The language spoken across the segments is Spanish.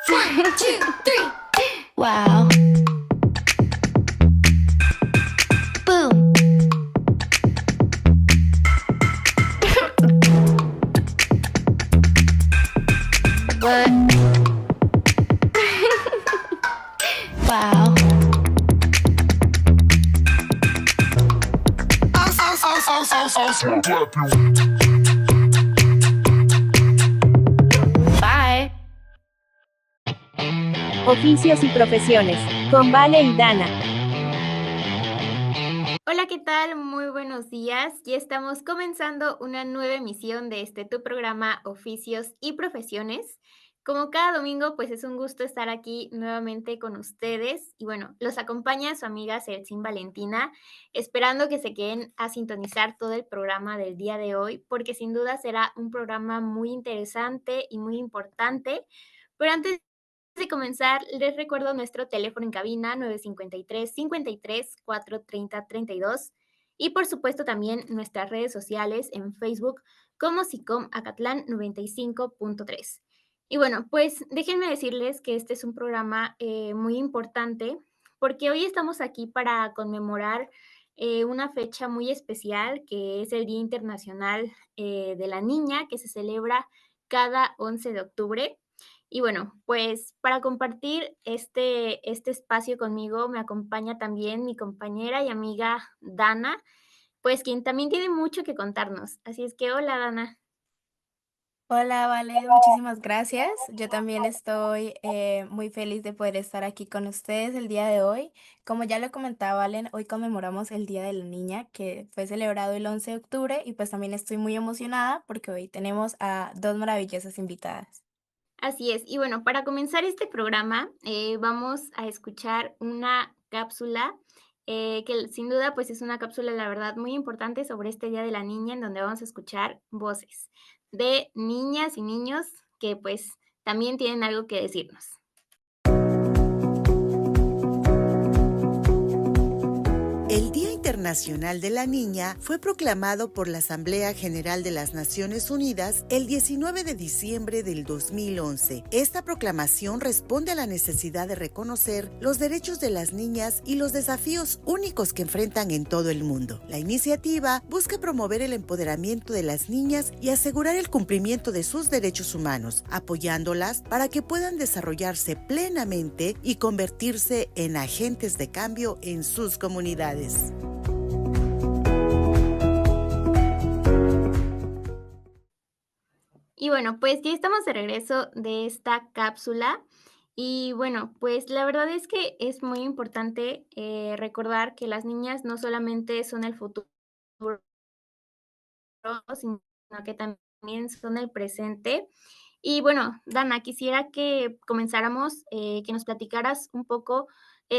One, two, three. Wow. Boom. What? Wow. Bye. Oficios y profesiones, con Vale y Dana. Hola, ¿qué tal? Muy buenos días. Ya estamos comenzando una nueva emisión de tu programa Oficios y Profesiones. Como cada domingo, pues es un gusto estar aquí nuevamente con ustedes. Y bueno, los acompaña su amiga Celsin Valentina, esperando que se queden a sintonizar todo el programa del día de hoy, porque sin duda será un programa muy interesante y muy importante. Pero antes de comenzar, les recuerdo nuestro teléfono en cabina 953-53-430-32 y por supuesto también nuestras redes sociales en Facebook como SICOM Acatlán 95.3. Y bueno, pues déjenme decirles que este es un programa muy importante porque hoy estamos aquí para conmemorar una fecha muy especial que es el Día Internacional de la Niña, que se celebra cada 11 de octubre. Y bueno, pues para compartir este espacio conmigo me acompaña también mi compañera y amiga Dana, pues quien también tiene mucho que contarnos. Así es que hola Dana. Hola, Vale, muchísimas gracias. Yo también estoy muy feliz de poder estar aquí con ustedes el día de hoy. Como ya lo comentaba Valen, hoy conmemoramos el Día de la Niña, que fue celebrado el 11 de octubre y pues también estoy muy emocionada porque hoy tenemos a dos maravillosas invitadas. Así es. Y bueno, para comenzar este programa vamos a escuchar una cápsula que sin duda pues es una cápsula la verdad muy importante sobre este Día de la Niña en donde vamos a escuchar voces de niñas y niños que pues también tienen algo que decirnos. El Día Internacional de la Niña fue proclamado por la Asamblea General de las Naciones Unidas el 19 de diciembre del 2011. Esta proclamación responde a la necesidad de reconocer los derechos de las niñas y los desafíos únicos que enfrentan en todo el mundo. La iniciativa busca promover el empoderamiento de las niñas y asegurar el cumplimiento de sus derechos humanos, apoyándolas para que puedan desarrollarse plenamente y convertirse en agentes de cambio en sus comunidades. Y bueno, pues ya estamos de regreso de esta cápsula. Y bueno, pues la verdad es que es muy importante recordar que las niñas no solamente son el futuro, sino que también son el presente. Y bueno, Dana, quisiera que comenzáramos, que nos platicaras un poco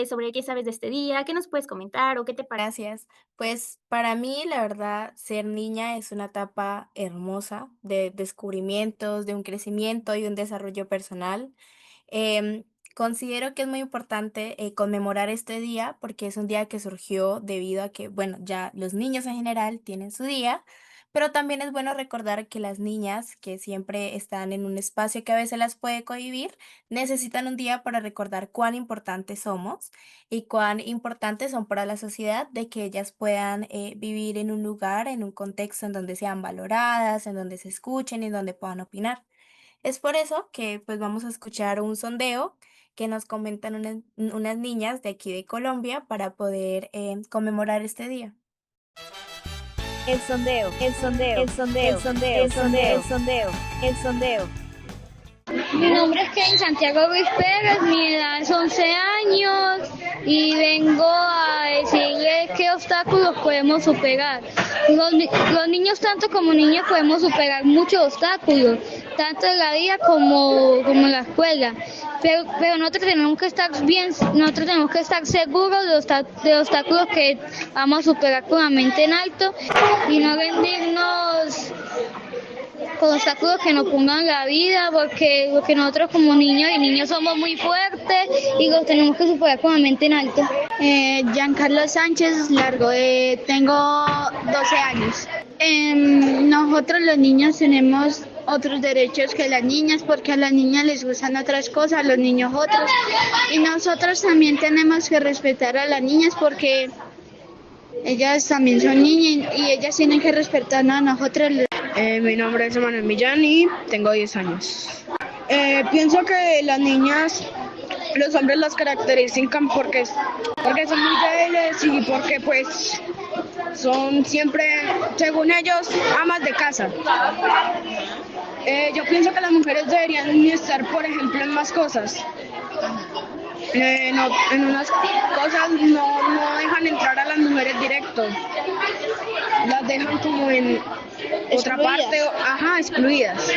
sobre qué sabes de este día, qué nos puedes comentar o qué te parece. Gracias. Pues para mí, la verdad, ser niña es una etapa hermosa de descubrimientos, de un crecimiento y un desarrollo personal. Em, Considero que es muy importante conmemorar este día porque es un día que surgió debido a que, bueno, ya los niños en general tienen su día, pero también es bueno recordar que las niñas que siempre están en un espacio que a veces las puede cohibir, necesitan un día para recordar cuán importantes somos y cuán importantes son para la sociedad de que ellas puedan vivir en un lugar, en un contexto en donde sean valoradas, en donde se escuchen y en donde puedan opinar. Es por eso que pues vamos a escuchar un sondeo que nos comentan unas niñas de aquí de Colombia para poder conmemorar este día. El sondeo, el sondeo, el sondeo, el sondeo, el sondeo, el sondeo, el sondeo. Mi nombre es Kevin Santiago Ruiz Pérez, mi edad es 11 años y vengo a decirles qué obstáculos podemos superar. Los niños, tanto como niños, podemos superar muchos obstáculos, tanto en la vida como en la escuela. Pero nosotros tenemos que estar nosotros tenemos que estar seguros de los obstáculos que vamos a superar con la mente en alto y no rendirnos con obstáculos que nos pongan la vida, porque nosotros como niños y niños somos muy fuertes y los tenemos que superar con la mente en alto. Giancarlo Sánchez Largo, tengo 12 años. Nosotros los niños tenemos otros derechos que las niñas, porque a las niñas les gustan otras cosas, a los niños otros. Y nosotros también tenemos que respetar a las niñas porque ellas también son niñas y ellas tienen que respetarnos a nosotros. Mi nombre es Emanuel Millán y tengo 10 años. Pienso que las niñas, los hombres las caracterizan porque son muy débiles y porque pues son siempre, según ellos, amas de casa. Yo pienso que las mujeres deberían estar, por ejemplo, en más cosas. En unas cosas no dejan entrar a las mujeres directo, las dejan como en otra parte, excluidas,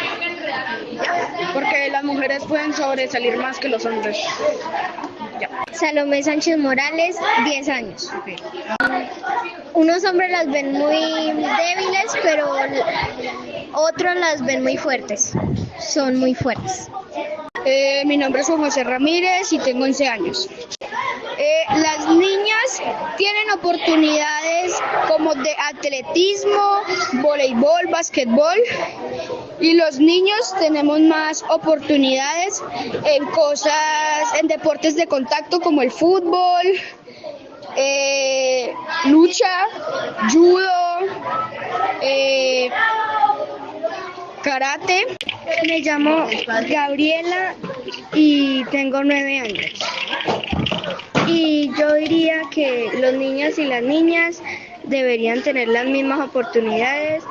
porque las mujeres pueden sobresalir más que los hombres. Salomé Sánchez Morales, 10 años. Unos hombres las ven muy débiles, pero otros las ven muy fuertes. Son muy fuertes. Mi nombre es Juan José Ramírez y tengo 11 años. Las niñas tienen oportunidades como de atletismo, voleibol, basquetbol, y los niños tenemos más oportunidades en deportes de contacto como el fútbol, lucha, judo, karate. Me llamo Gabriela y tengo 9 años. Y yo diría que los niños y las niñas deberían tener las mismas oportunidades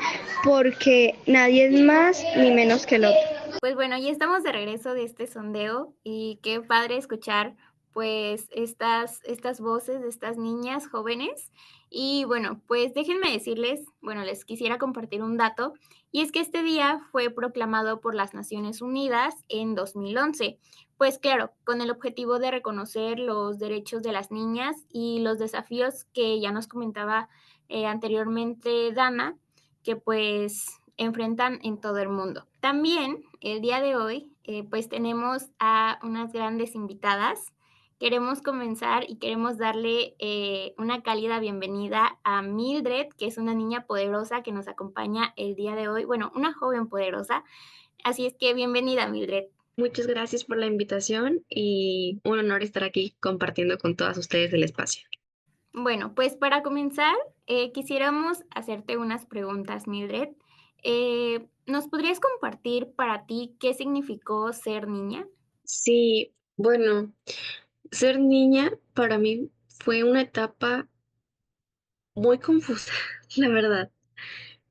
porque nadie es más ni menos que el otro. Pues bueno, ya estamos de regreso de este sondeo y qué padre escuchar pues estas voces de estas niñas jóvenes. Y bueno, pues déjenme decirles, bueno, les quisiera compartir un dato y es que este día fue proclamado por las Naciones Unidas en 2011. Pues claro, con el objetivo de reconocer los derechos de las niñas y los desafíos que ya nos comentaba anteriormente Dana, que pues enfrentan en todo el mundo. También el día de hoy pues tenemos a unas grandes invitadas. Queremos comenzar y queremos darle una cálida bienvenida a Mildred, que es una niña poderosa que nos acompaña el día de hoy. Bueno, una joven poderosa. Así es que bienvenida, Mildred. Muchas gracias por la invitación y un honor estar aquí compartiendo con todas ustedes el espacio. Bueno, pues para comenzar, quisiéramos hacerte unas preguntas, Mildred. ¿Nos podrías compartir para ti qué significó ser niña? Sí, bueno, ser niña para mí fue una etapa muy confusa, la verdad,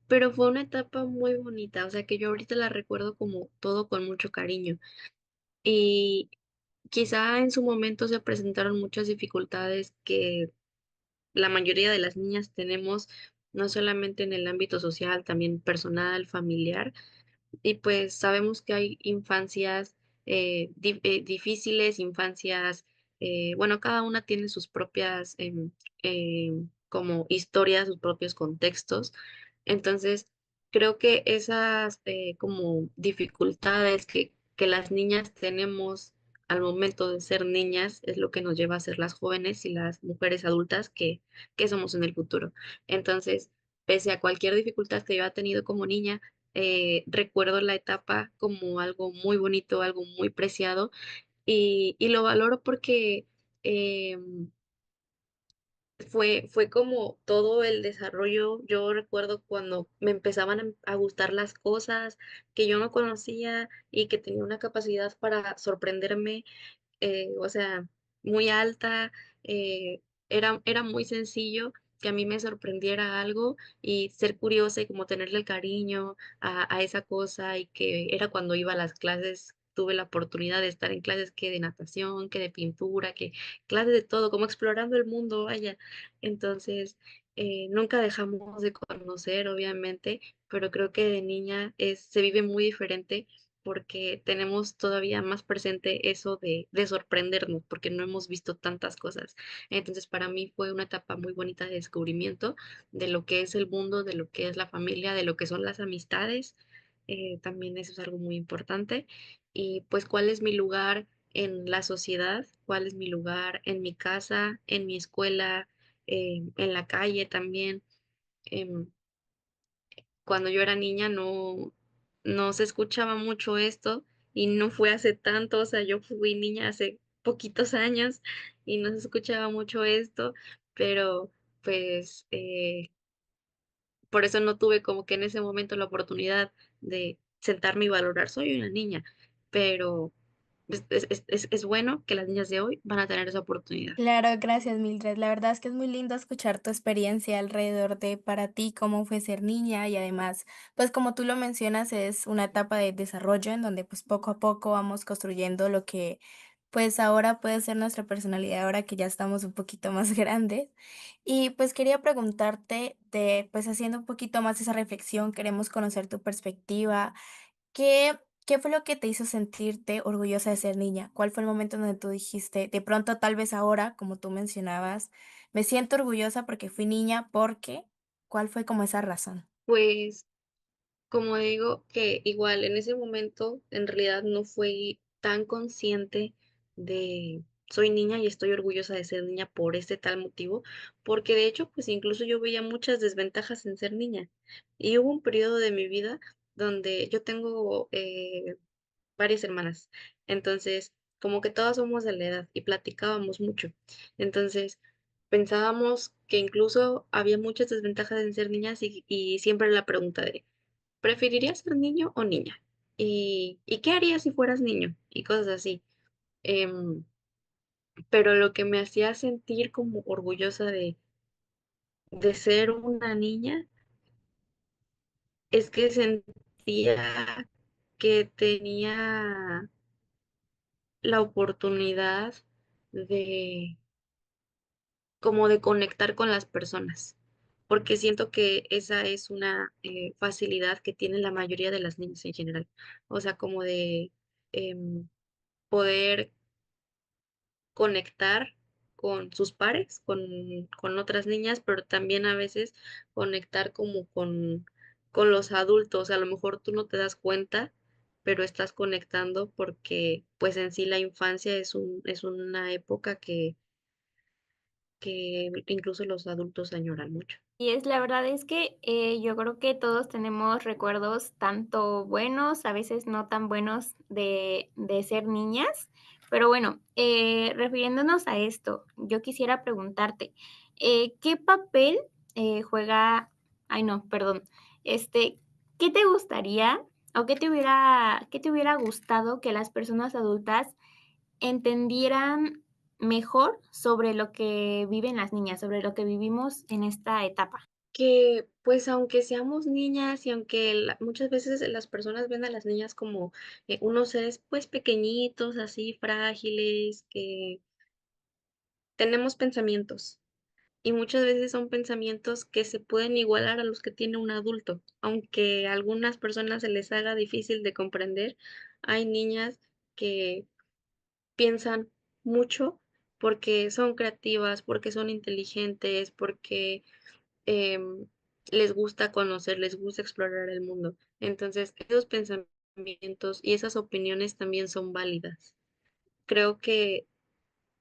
pero fue una etapa muy bonita, o sea que yo ahorita la recuerdo como todo con mucho cariño. Y quizá en su momento se presentaron muchas dificultades que la mayoría de las niñas tenemos, no solamente en el ámbito social, también personal, familiar. Y pues sabemos que hay infancias difíciles, infancias, bueno, cada una tiene sus propias como historias, sus propios contextos. Entonces, creo que esas como dificultades que las niñas tenemos al momento de ser niñas es lo que nos lleva a ser las jóvenes y las mujeres adultas que somos en el futuro. Entonces, pese a cualquier dificultad que yo haya tenido como niña, recuerdo la etapa como algo muy bonito, algo muy preciado y lo valoro porque fue como todo el desarrollo. Yo recuerdo cuando me empezaban a gustar las cosas que yo no conocía y que tenía una capacidad para sorprenderme, o sea, muy alta. Era muy sencillo que a mí me sorprendiera algo y ser curiosa y como tenerle el cariño a esa cosa y que era cuando iba a las clases, tuve la oportunidad de estar en clases que de natación, que de pintura, que clases de todo, como explorando el mundo, vaya. Entonces, nunca dejamos de conocer, obviamente, pero creo que de niña se vive muy diferente porque tenemos todavía más presente eso de sorprendernos, porque no hemos visto tantas cosas. Entonces, para mí fue una etapa muy bonita de descubrimiento de lo que es el mundo, de lo que es la familia, de lo que son las amistades. También eso es algo muy importante. Y pues, ¿cuál es mi lugar en la sociedad? ¿Cuál es mi lugar en mi casa, en mi escuela, en la calle también? Em, Cuando yo era niña no se escuchaba mucho esto y no fue hace tanto, o sea, yo fui niña hace poquitos años y no se escuchaba mucho esto, pero pues por eso no tuve como que en ese momento la oportunidad de sentarme y valorar, soy una niña, pero es bueno que las niñas de hoy van a tener esa oportunidad. Claro, gracias, Mildred. La verdad es que es muy lindo escuchar tu experiencia alrededor de para ti cómo fue ser niña y además, pues como tú lo mencionas, es una etapa de desarrollo en donde pues poco a poco vamos construyendo lo que pues ahora puede ser nuestra personalidad ahora que ya estamos un poquito más grandes. Y pues quería preguntarte de pues haciendo un poquito más esa reflexión, queremos conocer tu perspectiva. ¿Qué fue lo que te hizo sentirte orgullosa de ser niña? ¿Cuál fue el momento en donde tú dijiste, de pronto, tal vez ahora, como tú mencionabas, me siento orgullosa porque fui niña, porque, ¿cuál fue como esa razón? Pues como digo, que igual en ese momento en realidad no fui tan consciente de soy niña y estoy orgullosa de ser niña por este tal motivo, porque de hecho, pues incluso yo veía muchas desventajas en ser niña. Y hubo un periodo de mi vida donde yo tengo varias hermanas, entonces como que todas somos de la edad y platicábamos mucho. Entonces pensábamos que incluso había muchas desventajas en ser niñas y siempre la pregunta de ¿preferirías ser niño o niña? ¿Y qué harías si fueras niño? Y cosas así. Em, pero lo que me hacía sentir como orgullosa de ser una niña es que sentía que tenía la oportunidad de como de conectar con las personas, porque siento que esa es una facilidad que tienen la mayoría de las niñas en general. O sea, como de poder conectar con sus pares, con otras niñas, pero también a veces conectar como con los adultos. A lo mejor tú no te das cuenta, pero estás conectando porque pues en sí la infancia es una época que incluso los adultos añoran mucho. Y es la verdad es que yo creo que todos tenemos recuerdos tanto buenos, a veces no tan buenos de ser niñas, pero bueno, refiriéndonos a esto, yo quisiera preguntarte, ¿qué papel juega, ay no, perdón, este, ¿qué te gustaría o qué te hubiera gustado que las personas adultas entendieran mejor sobre lo que viven las niñas, sobre lo que vivimos en esta etapa? Que pues aunque seamos niñas y aunque muchas veces las personas ven a las niñas como unos seres pues pequeñitos, así frágiles, que tenemos pensamientos y muchas veces son pensamientos que se pueden igualar a los que tiene un adulto, aunque a algunas personas se les haga difícil de comprender, hay niñas que piensan mucho porque son creativas, porque son inteligentes, porque em, les gusta conocer, les gusta explorar el mundo. Entonces, esos pensamientos y esas opiniones también son válidas. Creo que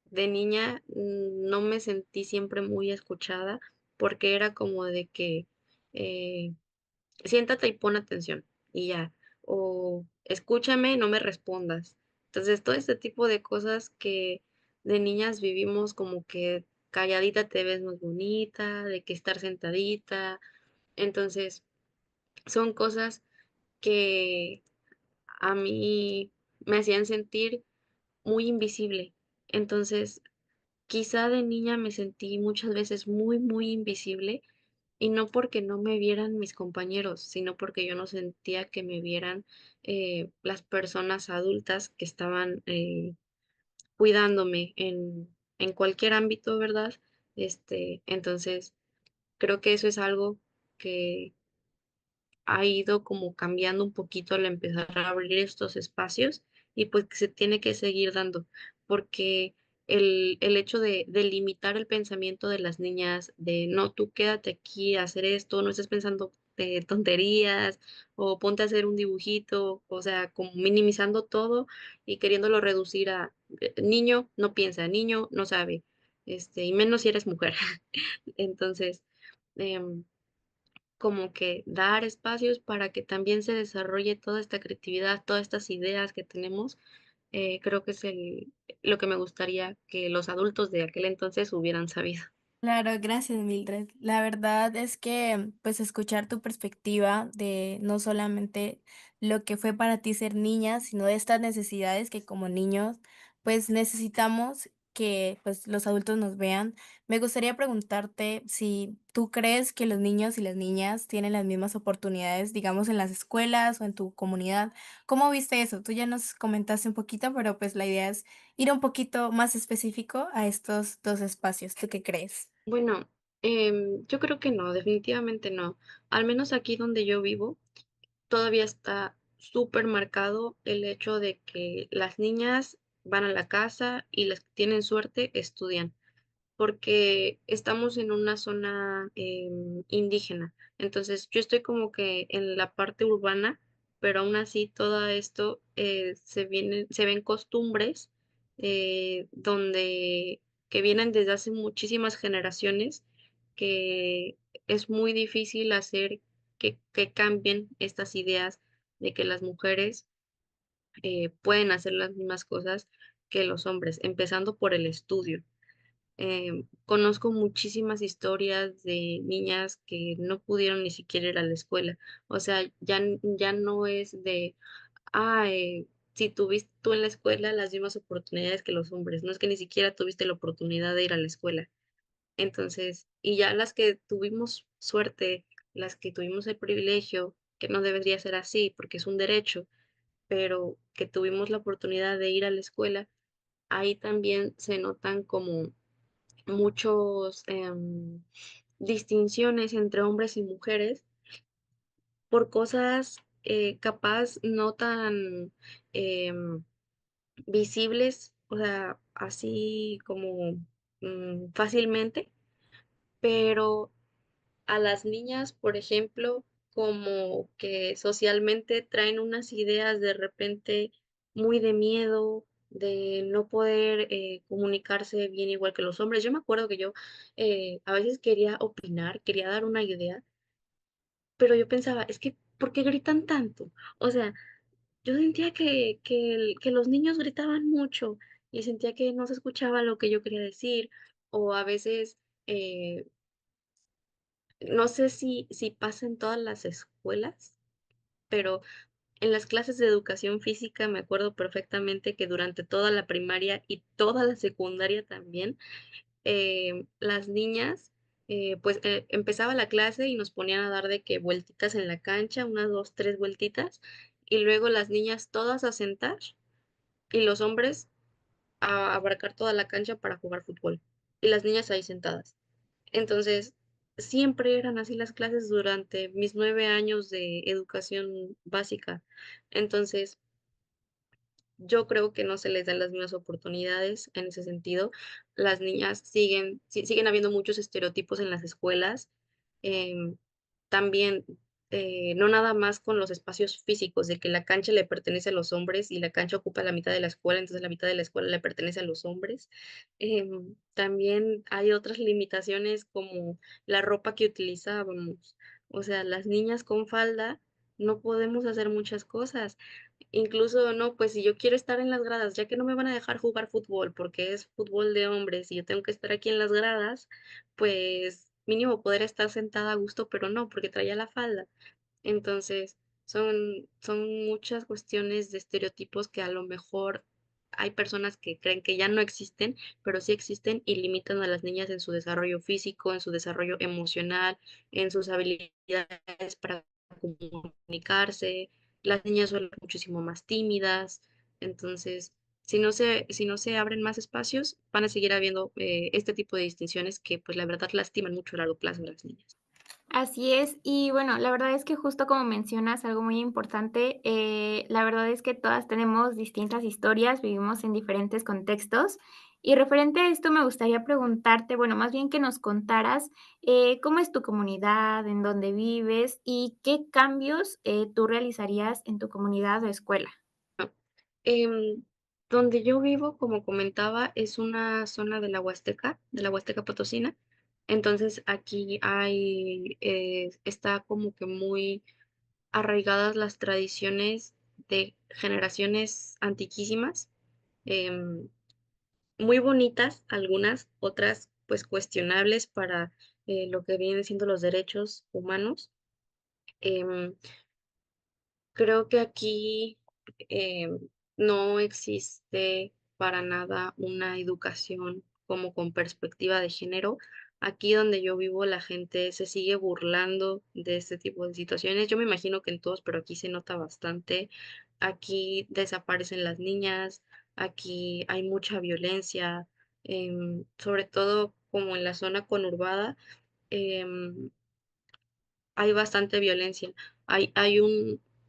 de niña no me sentí siempre muy escuchada porque era como de que eh, siéntate y pon atención y ya, o escúchame, no me respondas. Entonces, todo este tipo de cosas que de niñas vivimos como que calladita te ves más bonita, de que estar sentadita. Entonces, son cosas que a mí me hacían sentir muy invisible. Entonces, quizá de niña me sentí muchas veces muy, muy invisible y no porque no me vieran mis compañeros, sino porque yo no sentía que me vieran las personas adultas que estaban cuidándome en cualquier ámbito, ¿verdad? Entonces, creo que eso es algo que ha ido como cambiando un poquito al empezar a abrir estos espacios y pues que se tiene que seguir dando, porque el hecho de limitar el pensamiento de las niñas, de no, tú quédate aquí a hacer esto, no estés pensando de tonterías o ponte a hacer un dibujito, o sea, como minimizando todo y queriéndolo reducir a niño no piensa, niño no sabe, y menos si eres mujer. Entonces, em, como que dar espacios para que también se desarrolle toda esta creatividad, todas estas ideas que tenemos, creo que es lo que me gustaría que los adultos de aquel entonces hubieran sabido. Claro, gracias, Mildred. La verdad es que, pues, escuchar tu perspectiva de no solamente lo que fue para ti ser niña, sino de estas necesidades que como niños, pues, necesitamos que, pues, los adultos nos vean. Me gustaría preguntarte si tú crees que los niños y las niñas tienen las mismas oportunidades, digamos, en las escuelas o en tu comunidad. ¿Cómo viste eso? Tú ya nos comentaste un poquito, pero, pues, la idea es ir un poquito más específico a estos 2 espacios. ¿Tú qué crees? Bueno, yo creo que no, definitivamente no. Al menos aquí donde yo vivo, todavía está súper marcado el hecho de que las niñas van a la casa y las que tienen suerte estudian, porque estamos en una zona indígena. Entonces, yo estoy como que en la parte urbana, pero aún así todo esto se ven costumbres donde que vienen desde hace muchísimas generaciones, que es muy difícil hacer que cambien estas ideas de que las mujeres pueden hacer las mismas cosas que los hombres, empezando por el estudio. Conozco muchísimas historias de niñas que no pudieron ni siquiera ir a la escuela. O sea, ya no es de, si tuviste tú en la escuela las mismas oportunidades que los hombres. No es que ni siquiera tuviste la oportunidad de ir a la escuela. Entonces, y ya las que tuvimos suerte, las que tuvimos el privilegio, que no debería ser así porque es un derecho, pero que tuvimos la oportunidad de ir a la escuela, ahí también se notan como muchos distinciones entre hombres y mujeres por cosas capaz no tan em, visibles, o sea, así como fácilmente, pero a las niñas, por ejemplo, como que socialmente traen unas ideas de repente muy de miedo, de no poder comunicarse bien igual que los hombres. Yo me acuerdo que yo a veces quería opinar, quería dar una idea, pero yo pensaba, es que, ¿por qué gritan tanto? O sea, yo sentía que los niños gritaban mucho y sentía que no se escuchaba lo que yo quería decir, o a veces eh, no sé si pasa en todas las escuelas, pero en las clases de educación física me acuerdo perfectamente que durante toda la primaria y toda la secundaria también, las niñas, pues empezaba la clase y nos ponían a dar de que vueltitas en la cancha, unas dos, tres vueltitas, y luego las niñas todas a sentar y los hombres a abarcar toda la cancha para jugar fútbol. Y las niñas ahí sentadas. Entonces, siempre eran así las clases durante mis 9 años de educación básica. Entonces, yo creo que no se les dan las mismas oportunidades en ese sentido. Las niñas siguen habiendo muchos estereotipos en las escuelas. em, También, no nada más con los espacios físicos, de que la cancha le pertenece a los hombres y la cancha ocupa la mitad de la escuela, entonces la mitad de la escuela le pertenece a los hombres. También hay otras limitaciones como la ropa que utilizábamos. O sea, las niñas con falda no podemos hacer muchas cosas. Incluso, no, pues si yo quiero estar en las gradas, ya que no me van a dejar jugar fútbol porque es fútbol de hombres y yo tengo que estar aquí en las gradas, pues mínimo poder estar sentada a gusto, pero no, porque traía la falda. Entonces, son muchas cuestiones de estereotipos que a lo mejor hay personas que creen que ya no existen, pero sí existen y limitan a las niñas en su desarrollo físico, en su desarrollo emocional, en sus habilidades para comunicarse. Las niñas son muchísimo más tímidas. Entonces, si no se abren más espacios, van a seguir habiendo este tipo de distinciones que pues la verdad lastiman mucho a largo plazo a las niñas. Así es, y bueno, la verdad es que justo como mencionas algo muy importante, la verdad es que todas tenemos distintas historias, vivimos en diferentes contextos. Y referente a esto, me gustaría preguntarte, bueno, más bien que nos contaras cómo es tu comunidad, en dónde vives y qué cambios tú realizarías en tu comunidad o escuela. Em, Donde yo vivo, como comentaba, es una zona de la Huasteca Potosina. Entonces aquí está como que muy arraigadas las tradiciones de generaciones antiquísimas, em, muy bonitas algunas, otras pues cuestionables para lo que vienen siendo los derechos humanos. Em, Creo que aquí no existe para nada una educación como con perspectiva de género. Aquí donde yo vivo, la gente se sigue burlando de este tipo de situaciones. Yo me imagino que en todos, pero aquí se nota bastante. Aquí desaparecen las niñas, aquí hay mucha violencia, sobre todo como en la zona conurbada. em, Hay bastante violencia.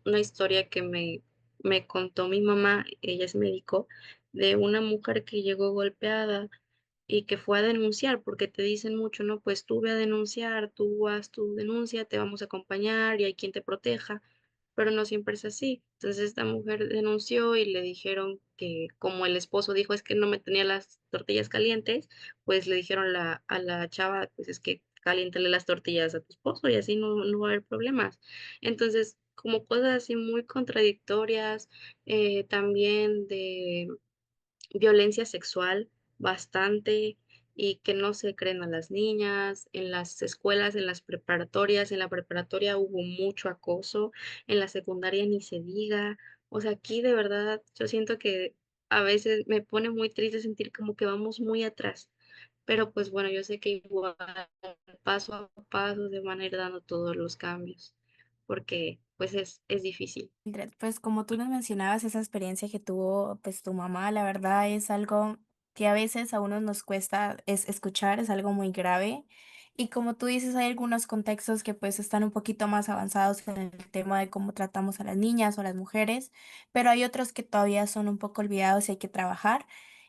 Una historia que me contó mi mamá, ella es médico, de una mujer que llegó golpeada y que fue a denunciar, porque te dicen mucho, ¿no? Pues tú ve a denunciar, tú haz tu denuncia, te vamos a acompañar y hay quien te proteja, pero no siempre es así. Entonces esta mujer denunció y le dijeron que como el esposo dijo es que no me tenía las tortillas calientes, pues le dijeron a la chava, pues es que caliéntale las tortillas a tu esposo y así no va a haber problemas. Entonces, como cosas así muy contradictorias, también de violencia sexual bastante y que no se creen a las niñas, en las escuelas, en las preparatorias, en la preparatoria hubo mucho acoso, en la secundaria ni se diga, o sea, aquí de verdad yo siento que a veces me pone muy triste sentir como que vamos muy atrás, pero pues bueno, yo sé que igual paso a paso se van a ir dando todos los cambios, porque pues es difícil. Mildred, pues como tú nos mencionabas, esa experiencia que tuvo pues tu mamá, la verdad es algo que a veces a uno nos cuesta escuchar, es algo muy grave. Y como tú dices, hay algunos contextos que pues están un poquito más avanzados en el tema de cómo tratamos a las niñas o a las mujeres, pero hay otros que todavía son un poco olvidados y hay que trabajar.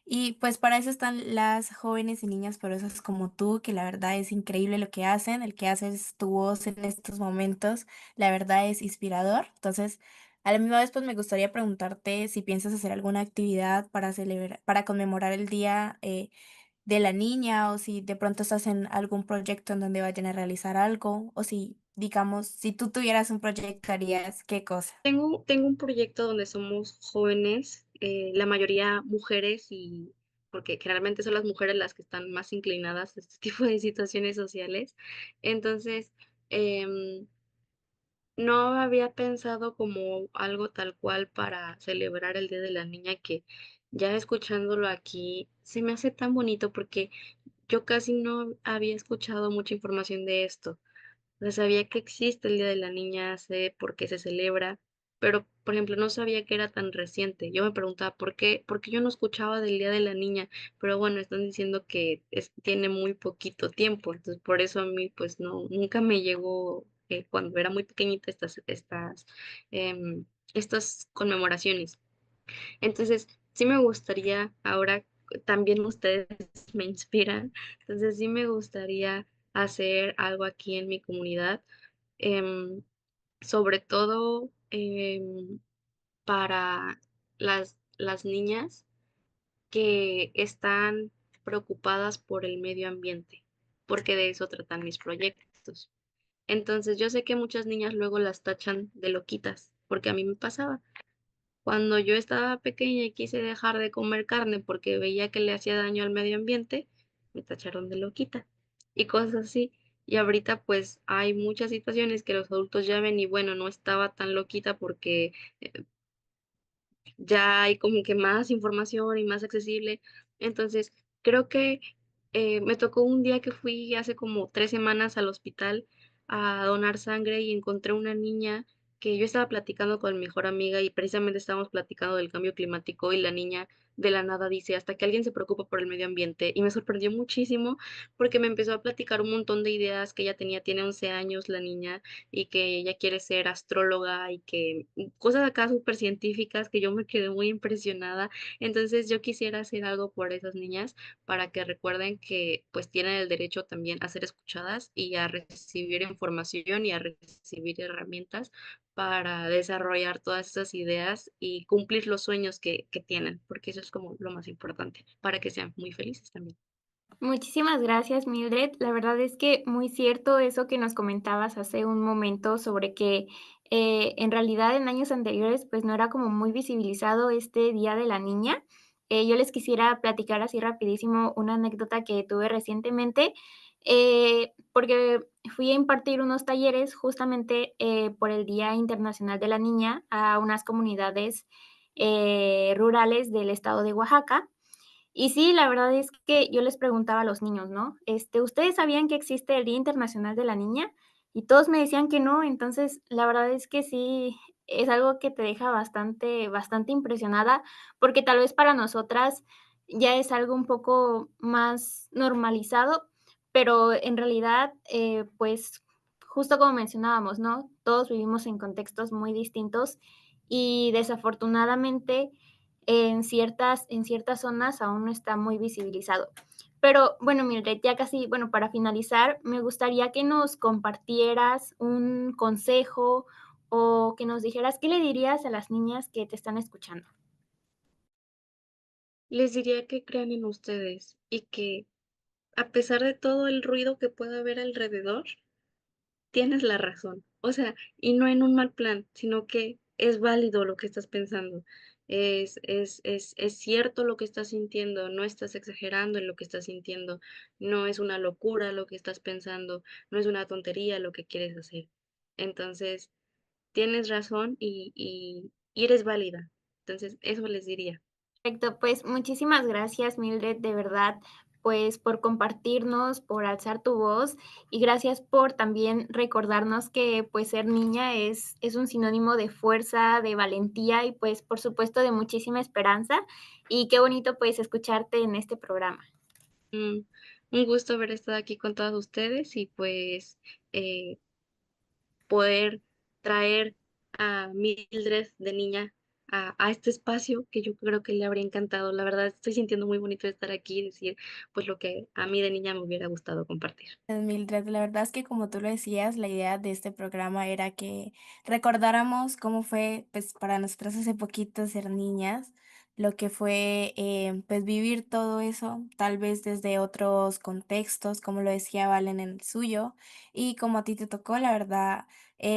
Y pues para eso están las jóvenes y niñas poderosas como tú, que la verdad es increíble lo que hacen, el que haces tu voz en estos momentos, la verdad es inspirador. Entonces, a la misma vez, pues me gustaría preguntarte si piensas hacer alguna actividad para celebrar, para conmemorar el Día de la Niña, o si de pronto estás en algún proyecto en donde vayan a realizar algo, o si, digamos, si tú tuvieras un proyecto, harías qué cosa. Tengo un proyecto donde somos jóvenes, la mayoría mujeres y porque generalmente son las mujeres las que están más inclinadas a este tipo de situaciones sociales. Entonces, em, no había pensado como algo tal cual para celebrar el Día de la Niña que ya escuchándolo aquí se me hace tan bonito porque yo casi no había escuchado mucha información de esto. O sea, sabía que existe el Día de la Niña, sé por qué se celebra, pero, por ejemplo, no sabía que era tan reciente. Yo me preguntaba por qué yo no escuchaba del Día de la Niña, pero bueno, están diciendo que tiene muy poquito tiempo, entonces por eso a mí, pues no, nunca me llegó cuando era muy pequeñita estas conmemoraciones. Entonces, sí me gustaría, ahora también ustedes me inspiran, entonces sí me gustaría hacer algo aquí en mi comunidad, em, sobre todo para las niñas que están preocupadas por el medio ambiente, porque de eso tratan mis proyectos. Entonces, yo sé que muchas niñas luego las tachan de loquitas, porque a mí me pasaba. Cuando yo estaba pequeña y quise dejar de comer carne porque veía que le hacía daño al medio ambiente, me tacharon de loquita y cosas así. Y ahorita pues hay muchas situaciones que los adultos ya ven y bueno, no estaba tan loquita porque ya hay como que más información y más accesible. Entonces, creo que me tocó un día que fui hace como 3 semanas al hospital a donar sangre y encontré una niña que yo estaba platicando con mi mejor amiga y precisamente estábamos platicando del cambio climático y la niña de la nada dice, hasta que alguien se preocupa por el medio ambiente y me sorprendió muchísimo porque me empezó a platicar un montón de ideas que ella tenía, tiene 11 años la niña y que ella quiere ser astróloga y que cosas acá súper científicas que yo me quedé muy impresionada. Entonces yo quisiera hacer algo por esas niñas para que recuerden que pues tienen el derecho también a ser escuchadas y a recibir información y a recibir herramientas para desarrollar todas esas ideas y cumplir los sueños que tienen, porque eso es como lo más importante, para que sean muy felices también. Muchísimas gracias, Mildred. La verdad es que muy cierto eso que nos comentabas hace un momento sobre que en realidad en años anteriores pues no era como muy visibilizado este Día de la Niña. Yo les quisiera platicar así rapidísimo una anécdota que tuve recientemente, porque fui a impartir unos talleres justamente por el Día Internacional de la Niña a unas comunidades rurales del estado de Oaxaca. Y sí, la verdad es que yo les preguntaba a los niños, ¿no? ¿Ustedes sabían que existe el Día Internacional de la Niña? Y todos me decían que no, entonces la verdad es que sí, es algo que te deja bastante impresionada, porque tal vez para nosotras ya es algo un poco más normalizado, pero en realidad, pues, justo como mencionábamos, ¿no? Todos vivimos en contextos muy distintos y desafortunadamente en ciertas zonas aún no está muy visibilizado. Pero bueno, Mildred, ya casi, bueno, para finalizar, me gustaría que nos compartieras un consejo o que nos dijeras qué le dirías a las niñas que te están escuchando. Les diría que crean en ustedes y que a pesar de todo el ruido que pueda haber alrededor, tienes la razón. O sea, y no en un mal plan, sino que es válido lo que estás pensando. Es cierto lo que estás sintiendo, no estás exagerando en lo que estás sintiendo, no es una locura lo que estás pensando, no es una tontería lo que quieres hacer. Entonces, tienes razón y eres válida. Entonces, eso les diría. Perfecto, pues muchísimas gracias, Mildred, de verdad, pues por compartirnos, por alzar tu voz y gracias por también recordarnos que pues ser niña es un sinónimo de fuerza, de valentía y pues por supuesto de muchísima esperanza y qué bonito pues escucharte en este programa. Mm, un gusto haber estado aquí con todos ustedes y pues eh, poder traer a Mildred de niña a este espacio que yo creo que le habría encantado. La verdad, estoy sintiendo muy bonito estar aquí y decir pues lo que a mí de niña me hubiera gustado compartir. Mildred, la verdad es que como tú lo decías, la idea de este programa era que recordáramos cómo fue, pues, para nosotras hace poquito ser niñas, lo que fue, pues, vivir todo eso, tal vez desde otros contextos, como lo decía Valen en el suyo, y como a ti te tocó, la verdad,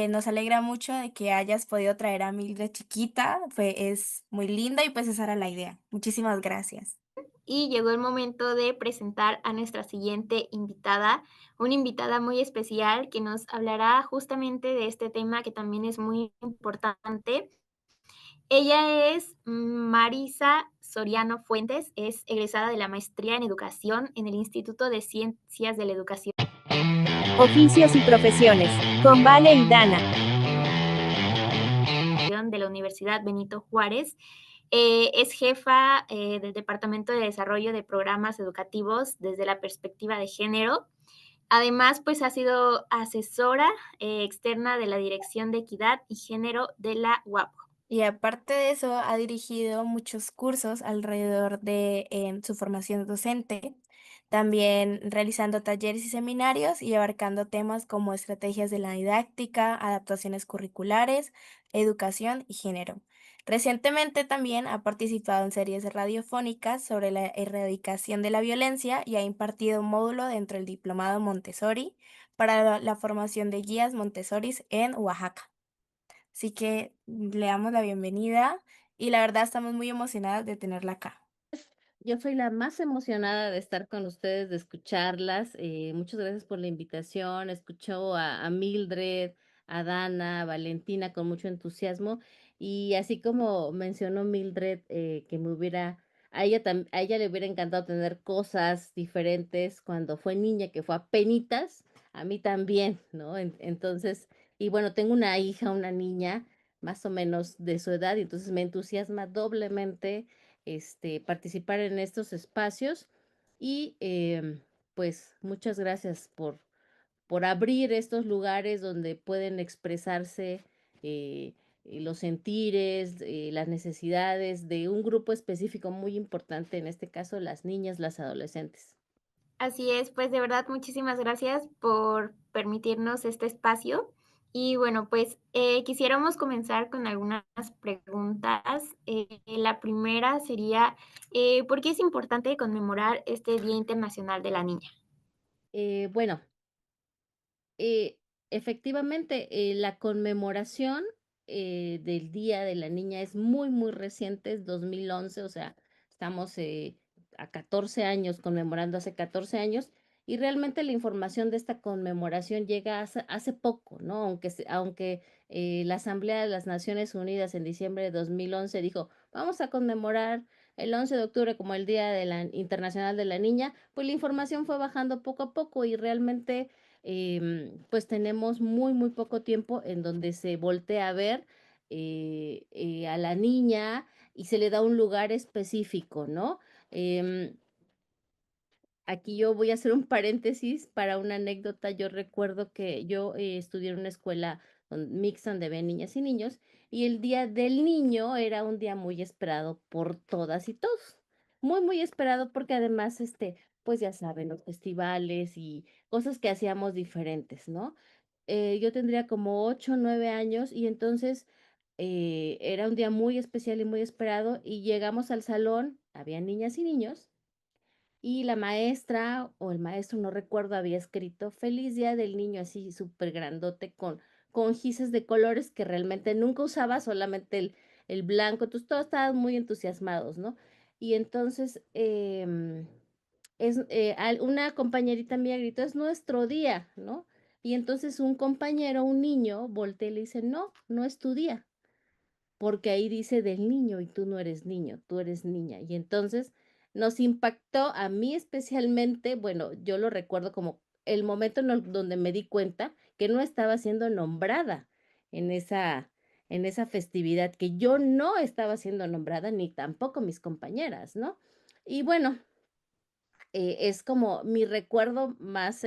nos alegra mucho de que hayas podido traer a Mildred chiquita, es muy linda y pues esa era la idea. Muchísimas gracias. Y llegó el momento de presentar a nuestra siguiente invitada, una invitada muy especial que nos hablará justamente de este tema que también es muy importante. Ella es Marisa Soriano Fuentes, es egresada de la maestría en educación en el Instituto de Ciencias de la Educación Oficios y profesiones, con Vale y Dana. de la Universidad Benito Juárez. Es jefa del Departamento de Desarrollo de Programas Educativos desde la perspectiva de género. Además, pues ha sido asesora externa de la Dirección de Equidad y Género de la UAPO. Y aparte de eso, ha dirigido muchos cursos alrededor de su formación docente, también realizando talleres y seminarios y abarcando temas como estrategias de la didáctica, adaptaciones curriculares, educación y género. Recientemente también ha participado en series radiofónicas sobre la erradicación de la violencia y ha impartido un módulo dentro del diplomado Montessori para la formación de guías Montessoris en Oaxaca. Así que le damos la bienvenida y la verdad estamos muy emocionadas de tenerla acá. Yo soy la más emocionada de estar con ustedes, de escucharlas. Muchas gracias por la invitación. Escucho a Mildred, a Dana, a Valentina con mucho entusiasmo. Y así como mencionó Mildred, que me hubiera, a ella le hubiera encantado tener cosas diferentes cuando fue niña, que fue apenitas, a mí también, ¿no? Entonces, y bueno, tengo una hija, una niña más o menos de su edad, y entonces me entusiasma doblemente participar en estos espacios y pues muchas gracias por abrir estos lugares donde pueden expresarse los sentires, las necesidades de un grupo específico muy importante, en este caso las niñas, las adolescentes. Así es, pues de verdad muchísimas gracias por permitirnos este espacio Y bueno, pues quisiéramos comenzar con algunas preguntas. La primera sería, ¿por qué es importante conmemorar este Día Internacional de la Niña? Bueno, Eh, efectivamente, la conmemoración del Día de la Niña es muy, muy reciente, es 2011, o sea, estamos a 14 años, conmemorando hace 14 años, y realmente la información de esta conmemoración llega hace poco, ¿no? Aunque la Asamblea de las Naciones Unidas en diciembre de 2011 dijo, vamos a conmemorar el 11 de octubre como el Día de la Internacional de la Niña, pues la información fue bajando poco a poco y realmente pues tenemos muy, muy poco tiempo en donde se voltea a ver a la niña y se le da un lugar específico, ¿no? Em, Aquí yo voy a hacer un paréntesis para una anécdota. Yo recuerdo que yo estudié en una escuela mixta donde ven niñas y niños, y el Día del Niño era un día muy esperado por todas y todos. Muy, muy esperado porque además, pues ya saben, los festivales y cosas que hacíamos diferentes, ¿no? Yo tendría como 8 o 9 años y entonces era un día muy especial y muy esperado y llegamos al salón, había niñas y niños. Y la maestra o el maestro, no recuerdo, había escrito Feliz Día del Niño, así súper grandote, con gises de colores que realmente nunca usaba, solamente el blanco. Entonces todos estaban muy entusiasmados, ¿no? Y entonces una compañerita mía gritó, es nuestro día, ¿no? Y entonces un compañero, un niño, voltea y le dice, no, no es tu día porque ahí dice del niño y tú no eres niño, tú eres niña. Y entonces nos impactó a mí especialmente, bueno, yo lo recuerdo como el momento donde me di cuenta que no estaba siendo nombrada en esa festividad, que yo no estaba siendo nombrada ni tampoco mis compañeras, ¿no? Y bueno, es como mi recuerdo más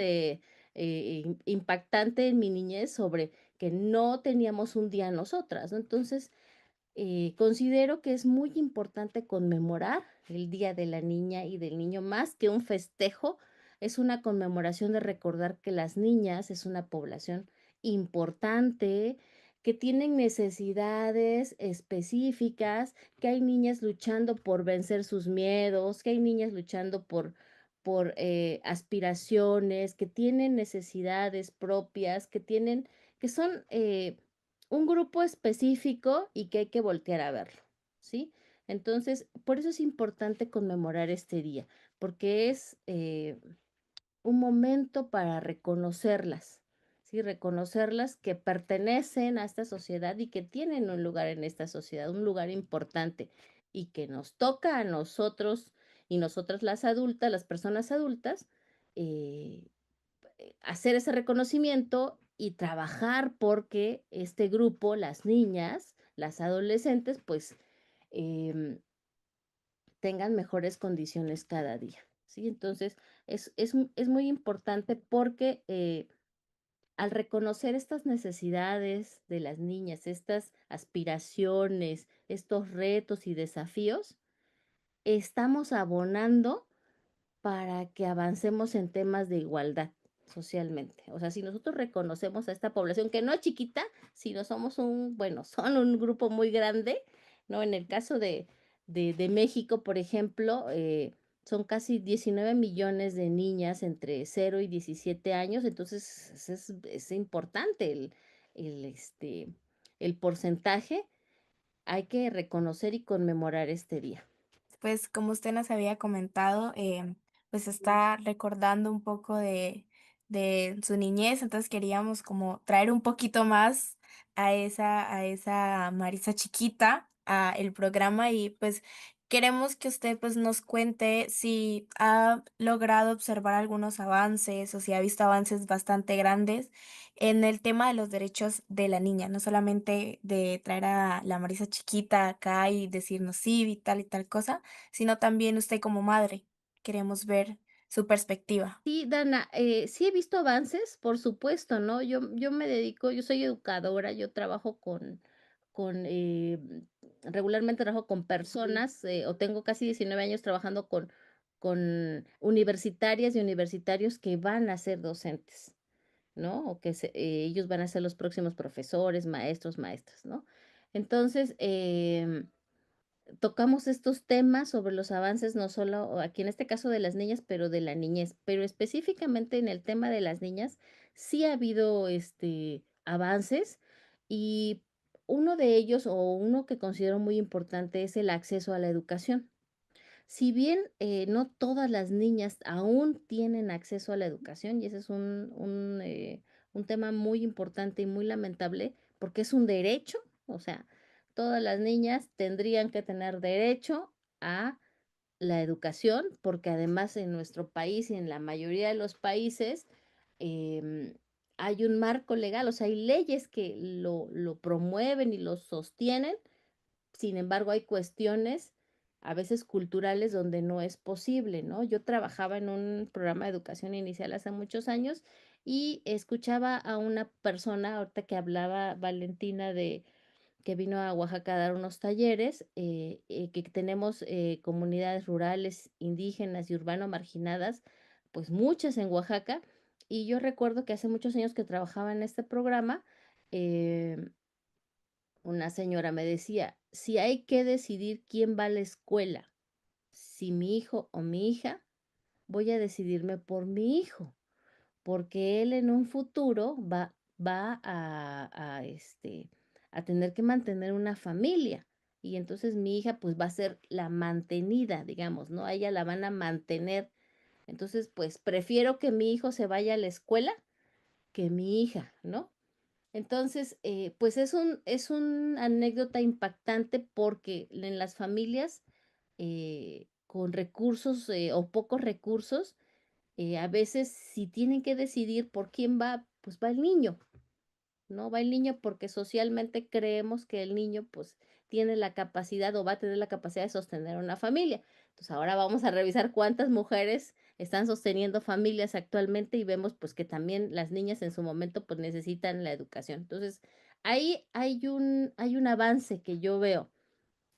impactante en mi niñez sobre que no teníamos un día nosotras, ¿no? Entonces, considero que es muy importante conmemorar el Día de la Niña y del Niño más que un festejo, es una conmemoración de recordar que las niñas es una población importante, que tienen necesidades específicas, que hay niñas luchando por vencer sus miedos, que hay niñas luchando por aspiraciones, que tienen necesidades propias, que son un grupo específico y que hay que voltear a verlo, ¿sí? Entonces, por eso es importante conmemorar este día, porque es un momento para reconocerlas, ¿sí? Reconocerlas que pertenecen a esta sociedad y que tienen un lugar en esta sociedad, un lugar importante y que nos toca a nosotros y nosotras las adultas, las personas adultas, eh, hacer ese reconocimiento y trabajar porque este grupo, las niñas, las adolescentes, pues em, tengan mejores condiciones cada día, ¿sí? Entonces, es muy importante porque al reconocer estas necesidades de las niñas, estas aspiraciones, estos retos y desafíos, estamos abonando para que avancemos en temas de igualdad socialmente. O sea, si nosotros reconocemos a esta población, que no es chiquita, sino somos bueno, son un grupo muy grande, ¿no? En el caso de México, por ejemplo, son casi 19 millones de niñas entre 0 y 17 años, entonces es importante el porcentaje. Hay que reconocer y conmemorar este día. Pues como usted nos había comentado, pues está recordando un poco de su niñez, entonces queríamos como traer un poquito más a esa Marisa chiquita a el programa y pues queremos que usted pues nos cuente si ha logrado observar algunos avances o si ha visto avances bastante grandes en el tema de los derechos de la niña, no solamente de traer a la Marisa chiquita acá y decirnos sí y tal cosa, sino también usted como madre. Queremos ver su perspectiva. Sí, Dana, sí he visto avances, por supuesto, ¿no? Yo me dedico, yo soy educadora, yo trabajo regularmente trabajo con personas, o tengo casi 19 años trabajando con universitarias y universitarios que van a ser docentes. ¿no? O que ellos van a ser los próximos profesores, maestros, maestras, ¿no? Entonces, tocamos estos temas sobre los avances, no solo aquí en este caso de las niñas, pero de la niñez, pero específicamente en el tema de las niñas, sí ha habido avances y uno de ellos o uno que considero muy importante es el acceso a la educación. Si bien no todas las niñas aún tienen acceso a la educación, y ese es un tema muy importante y muy lamentable, porque es un derecho, o sea, todas las niñas tendrían que tener derecho a la educación, porque además en nuestro país y en la mayoría de los países em, hay un marco legal, o sea, hay leyes que lo promueven y lo sostienen. Sin embargo, hay cuestiones a veces culturales donde no es posible, ¿no? Yo trabajaba en un programa de educación inicial hace muchos años y escuchaba a una persona, ahorita que hablaba Valentina de que vino a Oaxaca a dar unos talleres, que tenemos comunidades rurales, indígenas y urbano marginadas, pues muchas en Oaxaca. Y yo recuerdo que hace muchos años que trabajaba en este programa, eh, una señora me decía, si hay que decidir quién va a la escuela, si mi hijo o mi hija, voy a decidirme por mi hijo, porque él en un futuro va a tener que mantener una familia. Y entonces mi hija pues va a ser la mantenida, digamos, ¿no? A ella la van a mantener. Entonces, pues prefiero que mi hijo se vaya a la escuela que mi hija, ¿no? Entonces, pues es un anécdota impactante porque en las familias con recursos o pocos recursos, a veces si tienen que decidir por quién va, pues va el niño, ¿no? Va el niño porque socialmente creemos que el niño pues tiene la capacidad o va a tener la capacidad de sostener una familia. Entonces ahora vamos a revisar cuántas mujeres están sosteniendo familias actualmente y vemos pues que también las niñas en su momento pues necesitan la educación. Entonces ahí hay un avance que yo veo,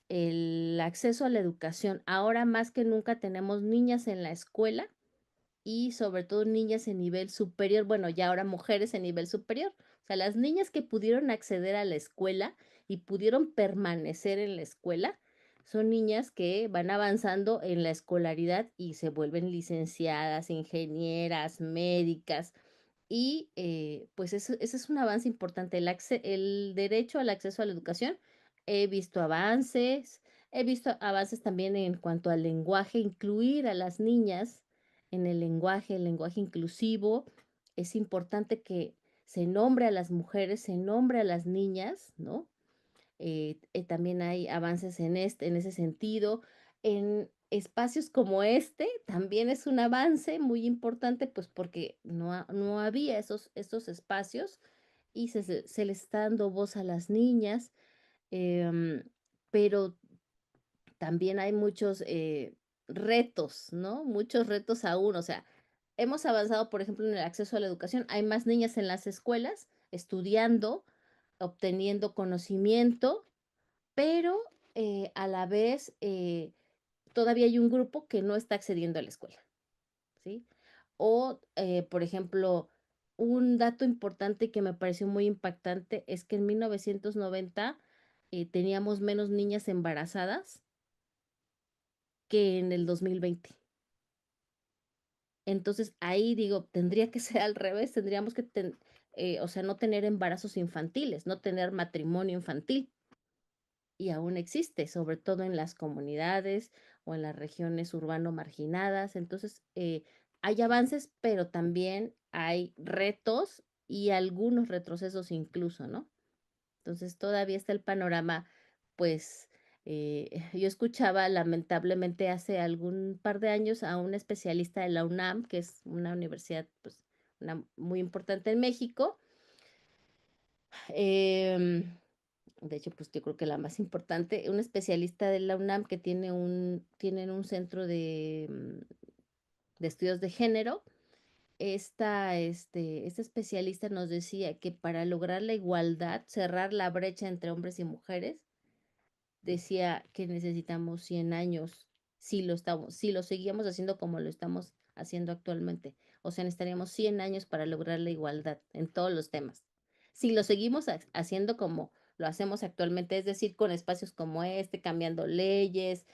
el acceso a la educación. Ahora más que nunca tenemos niñas en la escuela y sobre todo niñas en nivel superior, bueno, ya ahora mujeres en nivel superior. O sea, las niñas que pudieron acceder a la escuela y pudieron permanecer en la escuela son niñas que van avanzando en la escolaridad y se vuelven licenciadas, ingenieras, médicas. Y pues ese es un avance importante, el derecho al acceso a la educación. He visto avances también en cuanto al lenguaje, incluir a las niñas en el lenguaje inclusivo. Es importante que se nombre a las mujeres, se nombre a las niñas, ¿no? También hay avances en ese sentido. En espacios como este también es un avance muy importante, pues porque no había esos espacios y se les está dando voz a las niñas, em, pero también hay muchos retos, ¿no? Muchos retos aún. O sea, hemos avanzado, por ejemplo, en el acceso a la educación. Hay más niñas en las escuelas estudiando, obteniendo conocimiento, pero a la vez todavía hay un grupo que no está accediendo a la escuela, ¿sí? O, por ejemplo, un dato importante que me pareció muy impactante es que en 1990 teníamos menos niñas embarazadas que en el 2020. Entonces ahí digo, tendría que ser al revés, tendríamos que, o sea, no tener embarazos infantiles, no tener matrimonio infantil. Y aún existe, sobre todo en las comunidades o en las regiones urbano marginadas. Entonces, hay avances, pero también hay retos y algunos retrocesos incluso, ¿no? Entonces, todavía está el panorama, pues, yo escuchaba lamentablemente hace algún par de años a un especialista de la UNAM, que es una universidad, pues, muy importante en México. em, de hecho, pues yo creo que la más importante, un especialista de la UNAM que tienen un centro de estudios de género. Este especialista nos decía que para lograr la igualdad, cerrar la brecha entre hombres y mujeres, decía que necesitamos 100 años, si lo seguíamos haciendo como lo estamos haciendo actualmente. O sea, necesitaríamos 100 años para lograr la igualdad en todos los temas. Si lo seguimos haciendo como lo hacemos actualmente, es decir, con espacios como este, cambiando leyes,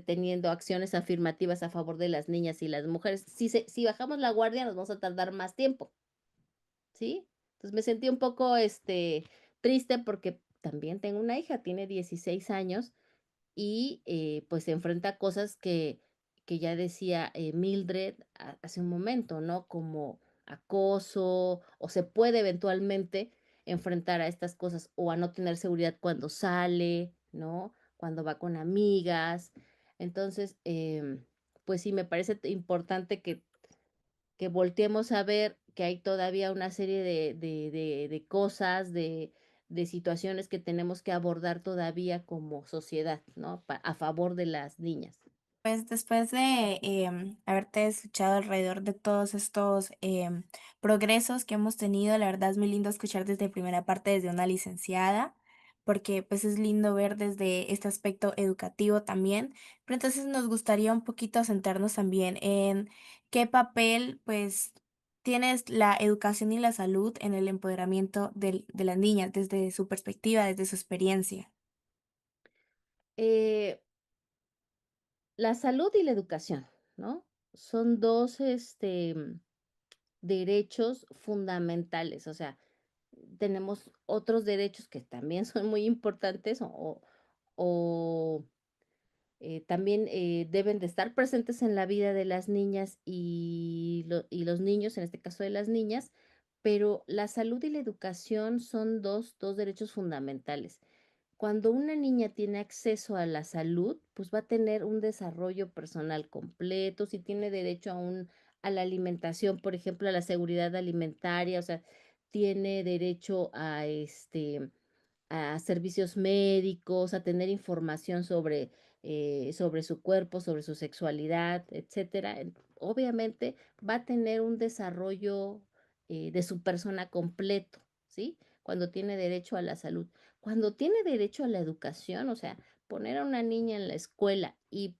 teniendo acciones afirmativas a favor de las niñas y las mujeres. Si bajamos la guardia, nos vamos a tardar más tiempo, ¿sí? Entonces me sentí un poco, triste porque también tengo una hija, tiene 16 años y pues se enfrenta a cosas que ya decía Mildred hace un momento, ¿no? Como acoso o se puede eventualmente enfrentar a estas cosas o a no tener seguridad cuando sale, ¿no? Cuando va con amigas. Entonces, pues sí, me parece importante que volteemos a ver que hay todavía una serie de cosas, de situaciones que tenemos que abordar todavía como sociedad, ¿no? A favor de las niñas. Pues después de haberte escuchado alrededor de todos estos progresos que hemos tenido, la verdad es muy lindo escuchar desde primera parte desde una licenciada, porque pues es lindo ver desde este aspecto educativo también, pero entonces nos gustaría un poquito centrarnos también en qué papel pues tienes la educación y la salud en el empoderamiento de las niñas desde su perspectiva, desde su experiencia. Eh, la salud y la educación, ¿no? Son dos, derechos fundamentales, o sea, tenemos otros derechos que también son muy importantes o también deben de estar presentes en la vida de las niñas y los niños, en este caso de las niñas, pero la salud y la educación son dos derechos fundamentales. Cuando una niña tiene acceso a la salud, pues va a tener un desarrollo personal completo, si tiene derecho a la alimentación, por ejemplo, a la seguridad alimentaria, o sea, tiene derecho a servicios médicos, a tener información sobre su cuerpo, sobre su sexualidad, etcétera. Obviamente va a tener un desarrollo de su persona completo, ¿sí? Cuando tiene derecho a la salud. Cuando tiene derecho a la educación, o sea, poner a una niña en la escuela y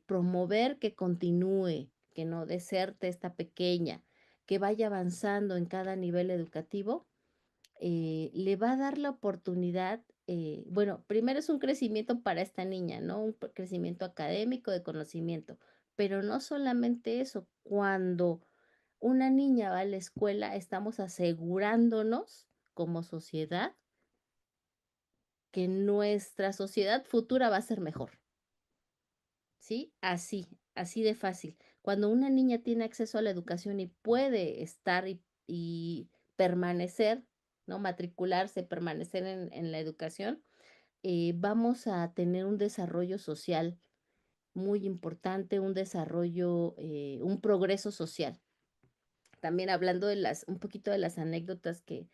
promover que continúe, que no deserte esta pequeña, que vaya avanzando en cada nivel educativo, le va a dar la oportunidad, bueno, primero es un crecimiento para esta niña, ¿no? Un crecimiento académico de conocimiento, pero no solamente eso, cuando una niña va a la escuela, estamos asegurándonos como sociedad que nuestra sociedad futura va a ser mejor, ¿sí? Así de fácil. Cuando una niña tiene acceso a la educación y puede estar y permanecer, ¿no? Matricularse, permanecer en la educación, vamos a tener un desarrollo social muy importante, un desarrollo, un progreso social. También hablando un poquito de las anécdotas que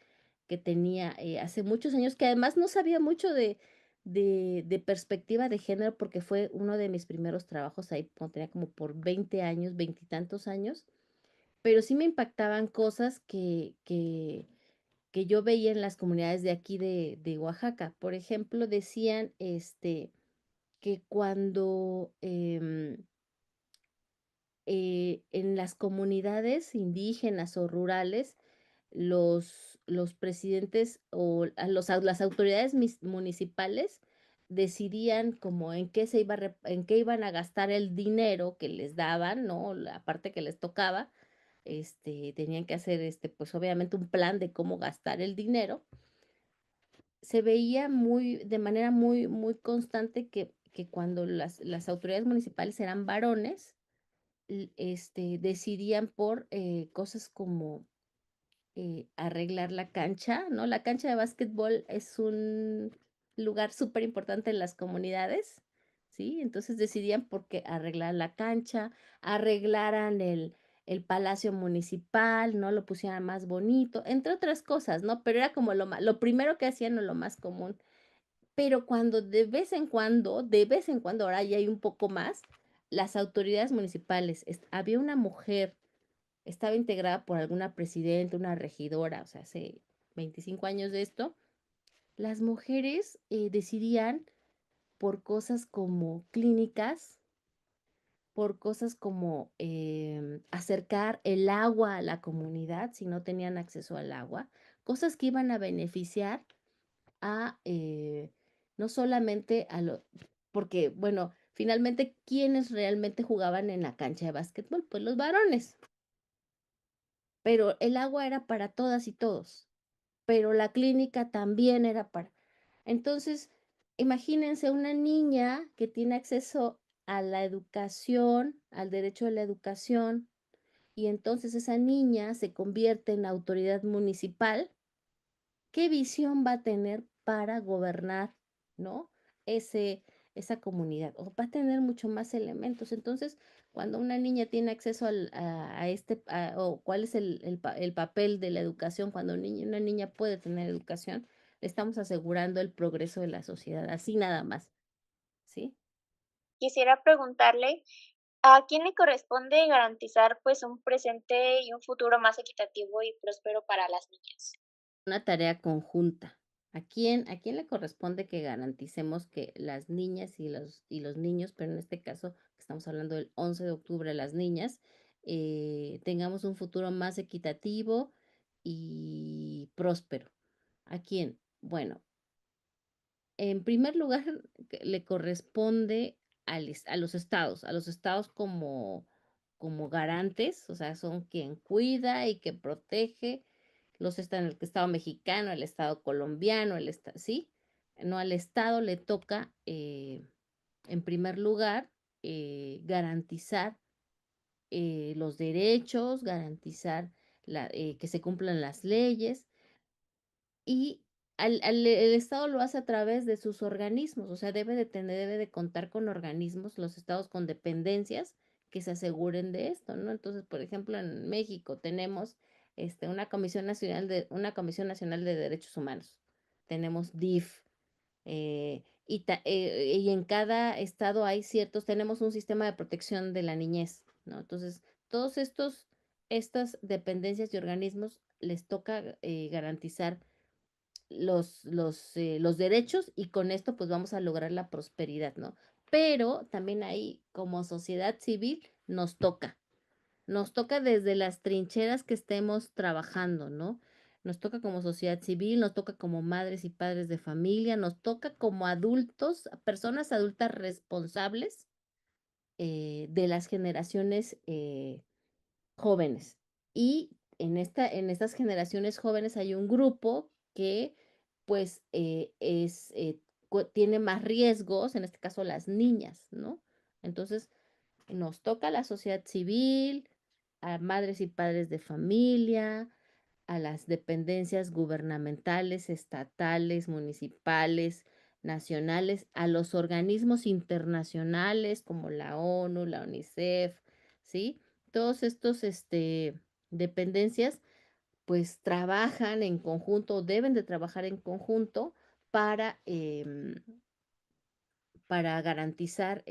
tenía hace muchos años, que además no sabía mucho de perspectiva de género porque fue uno de mis primeros trabajos ahí, cuando tenía como por 20 años, veintitantos años, pero sí me impactaban cosas que yo veía en las comunidades de aquí de Oaxaca. Por ejemplo, decían que cuando en las comunidades indígenas o rurales, los presidentes o las autoridades municipales decidían como en qué en qué iban a gastar el dinero que les daban, ¿no? La parte que les tocaba, tenían que hacer, pues obviamente un plan de cómo gastar el dinero. Se veía de manera muy constante que cuando las autoridades municipales eran varones, decidían por cosas como arreglar la cancha, ¿no? La cancha de básquetbol es un lugar súper importante en las comunidades, ¿sí? Entonces decidían porque arreglar la cancha, arreglaran el palacio municipal, ¿no? Lo pusieran más bonito, entre otras cosas, ¿no? Pero era como lo primero que hacían o lo más común. Pero cuando de vez en cuando, ahora ya hay un poco más, las autoridades municipales, había una mujer, estaba integrada por alguna presidenta, una regidora, o sea, hace 25 años de esto, las mujeres decidían por cosas como clínicas, por cosas como acercar el agua a la comunidad si no tenían acceso al agua, cosas que iban a beneficiar a no solamente a lo, porque bueno, finalmente, ¿quiénes realmente jugaban en la cancha de básquetbol? Pues los varones, pero el agua era para todas y todos, pero la clínica también era para. Entonces, imagínense una niña que tiene acceso a la educación, al derecho a la educación, y entonces esa niña se convierte en autoridad municipal. ¿Qué visión va a tener para gobernar, ¿no? Ese, esa comunidad? O va a tener mucho más elementos. Entonces, cuando una niña tiene acceso o cuál es el papel de la educación, cuando una niña puede tener educación, le estamos asegurando el progreso de la sociedad, así nada más, ¿sí? Quisiera preguntarle, ¿a quién le corresponde garantizar pues un presente y un futuro más equitativo y próspero para las niñas? Una tarea conjunta. A quién le corresponde que garanticemos que las niñas y los niños, pero en este caso que estamos hablando del 11 de octubre, las niñas, tengamos un futuro más equitativo y próspero? ¿A quién? Bueno, en primer lugar, le corresponde a los estados como garantes, o sea, son quien cuida y que protege. El estado mexicano, el estado colombiano, ¿sí? No, al estado le toca, en primer lugar, garantizar los derechos, garantizar que se cumplan las leyes, y el Estado lo hace a través de sus organismos, o sea, debe de contar con organismos, los estados con dependencias que se aseguren de esto, ¿no? Entonces, por ejemplo, en México tenemos una Comisión Nacional de Derechos Humanos, tenemos DIF, y en cada estado tenemos un sistema de protección de la niñez, ¿no? Entonces, todos estas dependencias y organismos les toca garantizar los derechos, y con esto pues vamos a lograr la prosperidad, ¿no? Pero también ahí como sociedad civil nos toca desde las trincheras que estemos trabajando, ¿no? Nos toca como sociedad civil, nos toca como madres y padres de familia, nos toca como adultos, personas adultas responsables de las generaciones jóvenes. Y en estas generaciones jóvenes hay un grupo que pues tiene más riesgos, en este caso las niñas, ¿no? Entonces nos toca a la sociedad civil, a madres y padres de familia, a las dependencias gubernamentales, estatales, municipales, nacionales, a los organismos internacionales como la ONU, la UNICEF, ¿sí? Todos estos, dependencias, pues trabajan en conjunto, deben de trabajar en conjunto para, para garantizar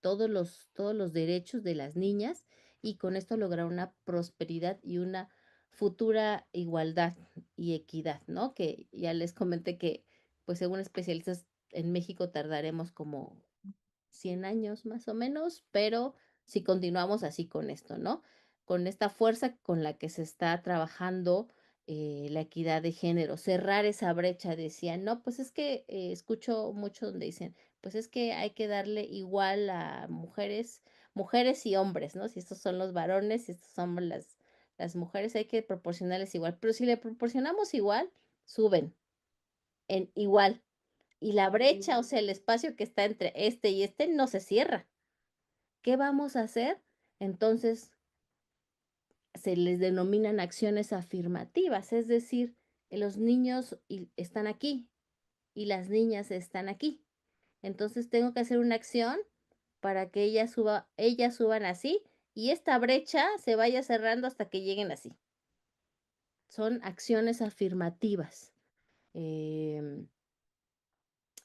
todos los derechos de las niñas, y con esto lograr una prosperidad y una futura igualdad y equidad, ¿no? Que ya les comenté que, pues según especialistas, en México tardaremos como 100 años más o menos, pero si continuamos así con esto, ¿no? Con esta fuerza con la que se está trabajando la equidad de género, cerrar esa brecha, decían, no, pues es que escucho mucho donde dicen, pues es que hay que darle igual a mujeres y hombres, ¿no? Si estos son los varones, si estos son las mujeres, hay que proporcionarles igual, pero si le proporcionamos igual, suben en igual, y la brecha, o sea, el espacio que está entre este y este no se cierra. ¿Qué vamos a hacer? Entonces, se les denominan acciones afirmativas, es decir, los niños están aquí y las niñas están aquí. Entonces, tengo que hacer una acción para que ellas suban así, y esta brecha se vaya cerrando hasta que lleguen así. Son acciones afirmativas.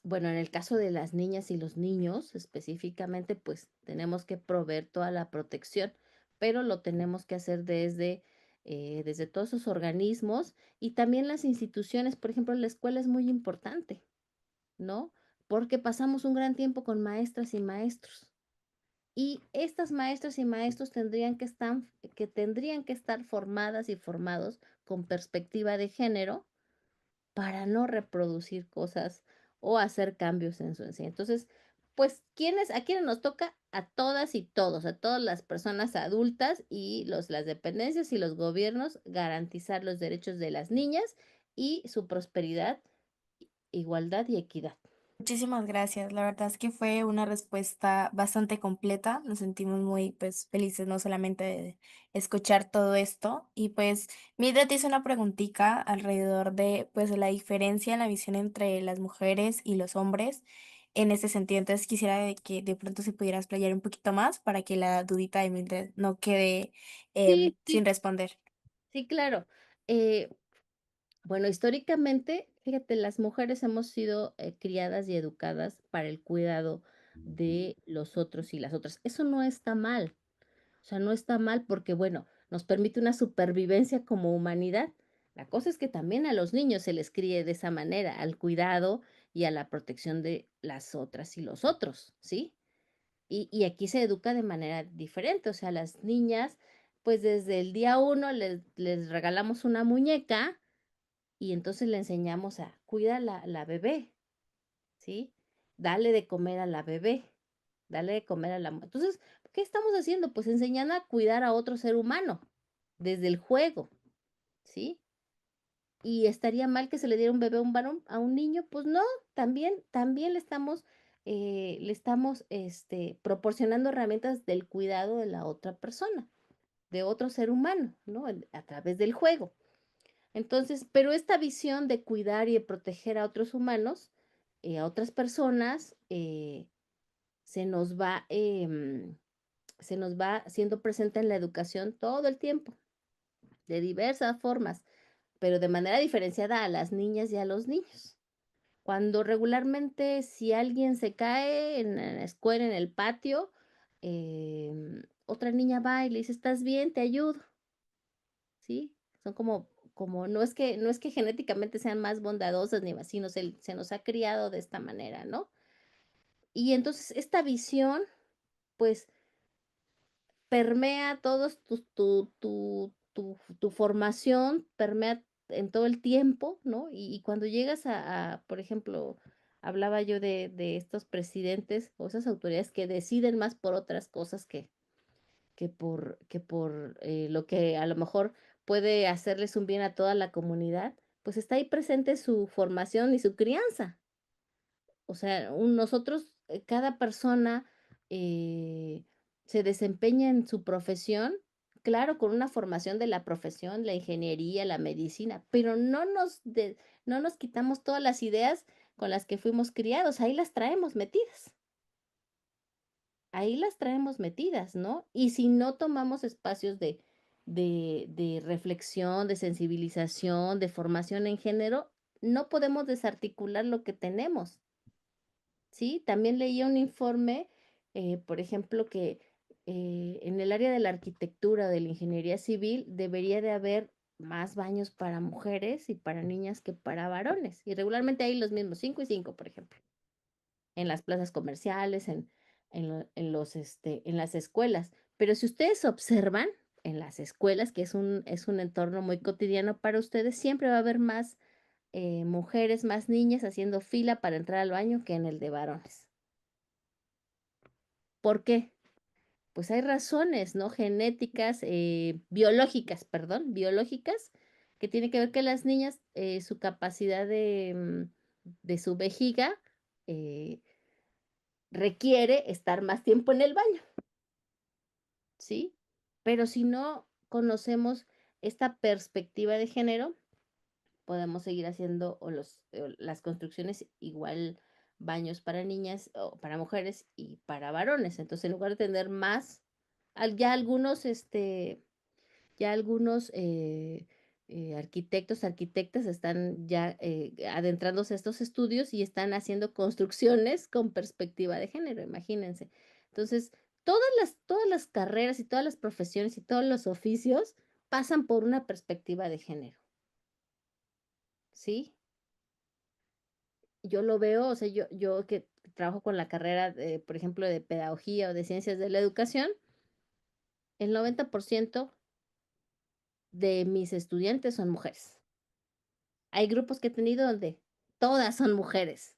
Bueno, en el caso de las niñas y los niños específicamente, pues tenemos que proveer toda la protección, pero lo tenemos que hacer desde todos esos organismos y también las instituciones. Por ejemplo, la escuela es muy importante, ¿no? porque pasamos un gran tiempo con maestras y maestros. Y estas maestras y maestros tendrían que estar formadas y formados con perspectiva de género para no reproducir cosas o hacer cambios en su enseñanza. Entonces, pues, ¿a quiénes nos toca? A todas y todos, a todas las personas adultas y las dependencias y los gobiernos, garantizar los derechos de las niñas y su prosperidad, igualdad y equidad. Muchísimas gracias. La verdad es que fue una respuesta bastante completa. Nos sentimos muy pues felices no solamente de escuchar todo esto. Y pues Mildred te hizo una preguntita alrededor de pues la diferencia en la visión entre las mujeres y los hombres en este sentido. Entonces quisiera de que de pronto se pudiera explayar un poquito más para que la dudita de Mildred no quede Sí, sin sí, responder. sí, claro. Eh, bueno, históricamente, fíjate, las mujeres hemos sido criadas y educadas para el cuidado de los otros y las otras. Eso no está mal. O sea, no está mal porque, bueno, nos permite una supervivencia como humanidad. La cosa es que también a los niños se les críe de esa manera, al cuidado y a la protección de las otras y los otros, ¿sí? Y aquí se educa de manera diferente. O sea, las niñas, pues desde el día uno les regalamos una muñeca y entonces le enseñamos a cuida la bebé, ¿sí? Dale de comer a la bebé, dale de comer a la... Entonces, ¿qué estamos haciendo? Pues enseñando a cuidar a otro ser humano desde el juego, ¿sí? ¿Y estaría mal que se le diera un bebé a un varón, a un niño? Pues no, también le estamos proporcionando herramientas del cuidado de la otra persona, de otro ser humano, ¿no? A través del juego. Entonces, pero esta visión de cuidar y de proteger a otros humanos, a otras personas, se nos va, se nos va siendo presente en la educación todo el tiempo, de diversas formas, pero de manera diferenciada a las niñas y a los niños. Cuando regularmente si alguien se cae en la escuela, en el patio, otra niña va y le dice, ¿estás bien? Te ayudo, ¿sí? Son como no es que genéticamente sean más bondadosas ni más, sino se nos ha criado de esta manera, ¿no? Y entonces esta visión, pues, permea todos tu formación, permea en todo el tiempo, ¿no? Y cuando llegas por ejemplo, hablaba yo de estos presidentes o esas autoridades que deciden más por otras cosas que por lo que a lo mejor puede hacerles un bien a toda la comunidad, pues está ahí presente su formación y su crianza. O sea, nosotros, cada persona eh, se desempeña en su profesión, claro, con una formación de la profesión, la ingeniería, la medicina, pero no nos quitamos todas las ideas con las que fuimos criados, ahí las traemos metidas, ¿no? Y si no tomamos espacios de reflexión, de sensibilización, de formación en género, no podemos desarticular lo que tenemos. ¿Sí? También leía un informe, por ejemplo, que en el área de la arquitectura o de la ingeniería civil debería de haber más baños para mujeres y para niñas que para varones. Y regularmente hay los mismos, 5 y 5, por ejemplo, en las plazas comerciales, en las escuelas. Pero si ustedes observan en las escuelas, que es un entorno muy cotidiano para ustedes, siempre va a haber más mujeres, más niñas haciendo fila para entrar al baño que en el de varones. ¿Por qué? Pues hay razones, ¿no? Genéticas, biológicas, perdón, biológicas, que tiene que ver que las niñas, su capacidad de su vejiga eh, requiere estar más tiempo en el baño, ¿sí? Pero si no conocemos esta perspectiva de género, podemos seguir haciendo las construcciones igual baños para niñas o para mujeres y para varones. Entonces, en lugar de tener más, ya algunos arquitectos, arquitectas están ya adentrándose a estos estudios y están haciendo construcciones con perspectiva de género, imagínense. Entonces, todas las carreras y todas las profesiones y todos los oficios pasan por una perspectiva de género, ¿sí? yo lo veo, o sea, yo que trabajo con la carrera, por ejemplo, de pedagogía o de ciencias de la educación, el 90% de mis estudiantes son mujeres. Hay grupos que he tenido donde todas son mujeres.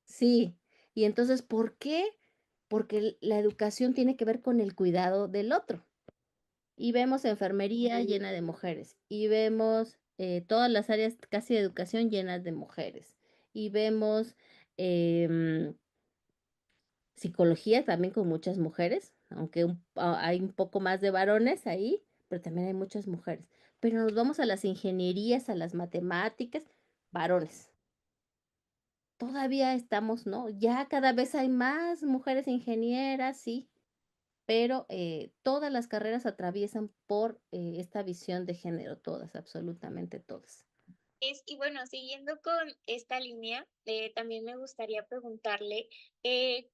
Sí. Y entonces, ¿por qué? Porque la educación tiene que ver con el cuidado del otro. Y vemos enfermería llena de mujeres. Y vemos todas las áreas casi de educación llenas de mujeres. Y vemos em, psicología también con muchas mujeres, aunque hay un poco más de varones ahí, pero también hay muchas mujeres. Pero nos vamos a las ingenierías, a las matemáticas, varones. Todavía estamos, ¿no? Ya cada vez hay más mujeres ingenieras, sí, pero todas las carreras atraviesan por esta visión de género, todas, absolutamente todas. Y bueno, siguiendo con esta línea, también me gustaría preguntarle,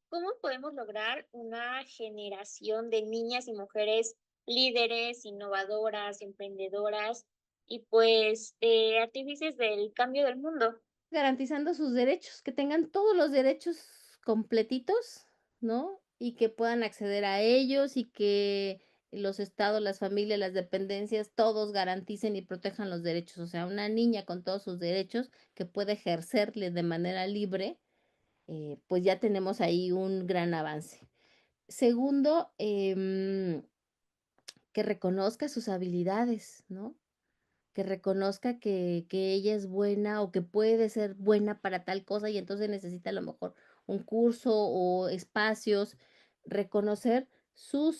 ¿cómo podemos lograr una generación de niñas y mujeres líderes, innovadoras, emprendedoras y pues artífices del cambio del mundo? Garantizando sus derechos, que tengan todos los derechos completitos, ¿no? Y que puedan acceder a ellos y que los estados, las familias, las dependencias, todos garanticen y protejan los derechos. O sea, una niña con todos sus derechos que puede ejercerle de manera libre, pues ya tenemos ahí un gran avance. Segundo, que reconozca sus habilidades, ¿no? Que reconozca que ella es buena o que puede ser buena para tal cosa y entonces necesita a lo mejor un curso o espacios, reconocer su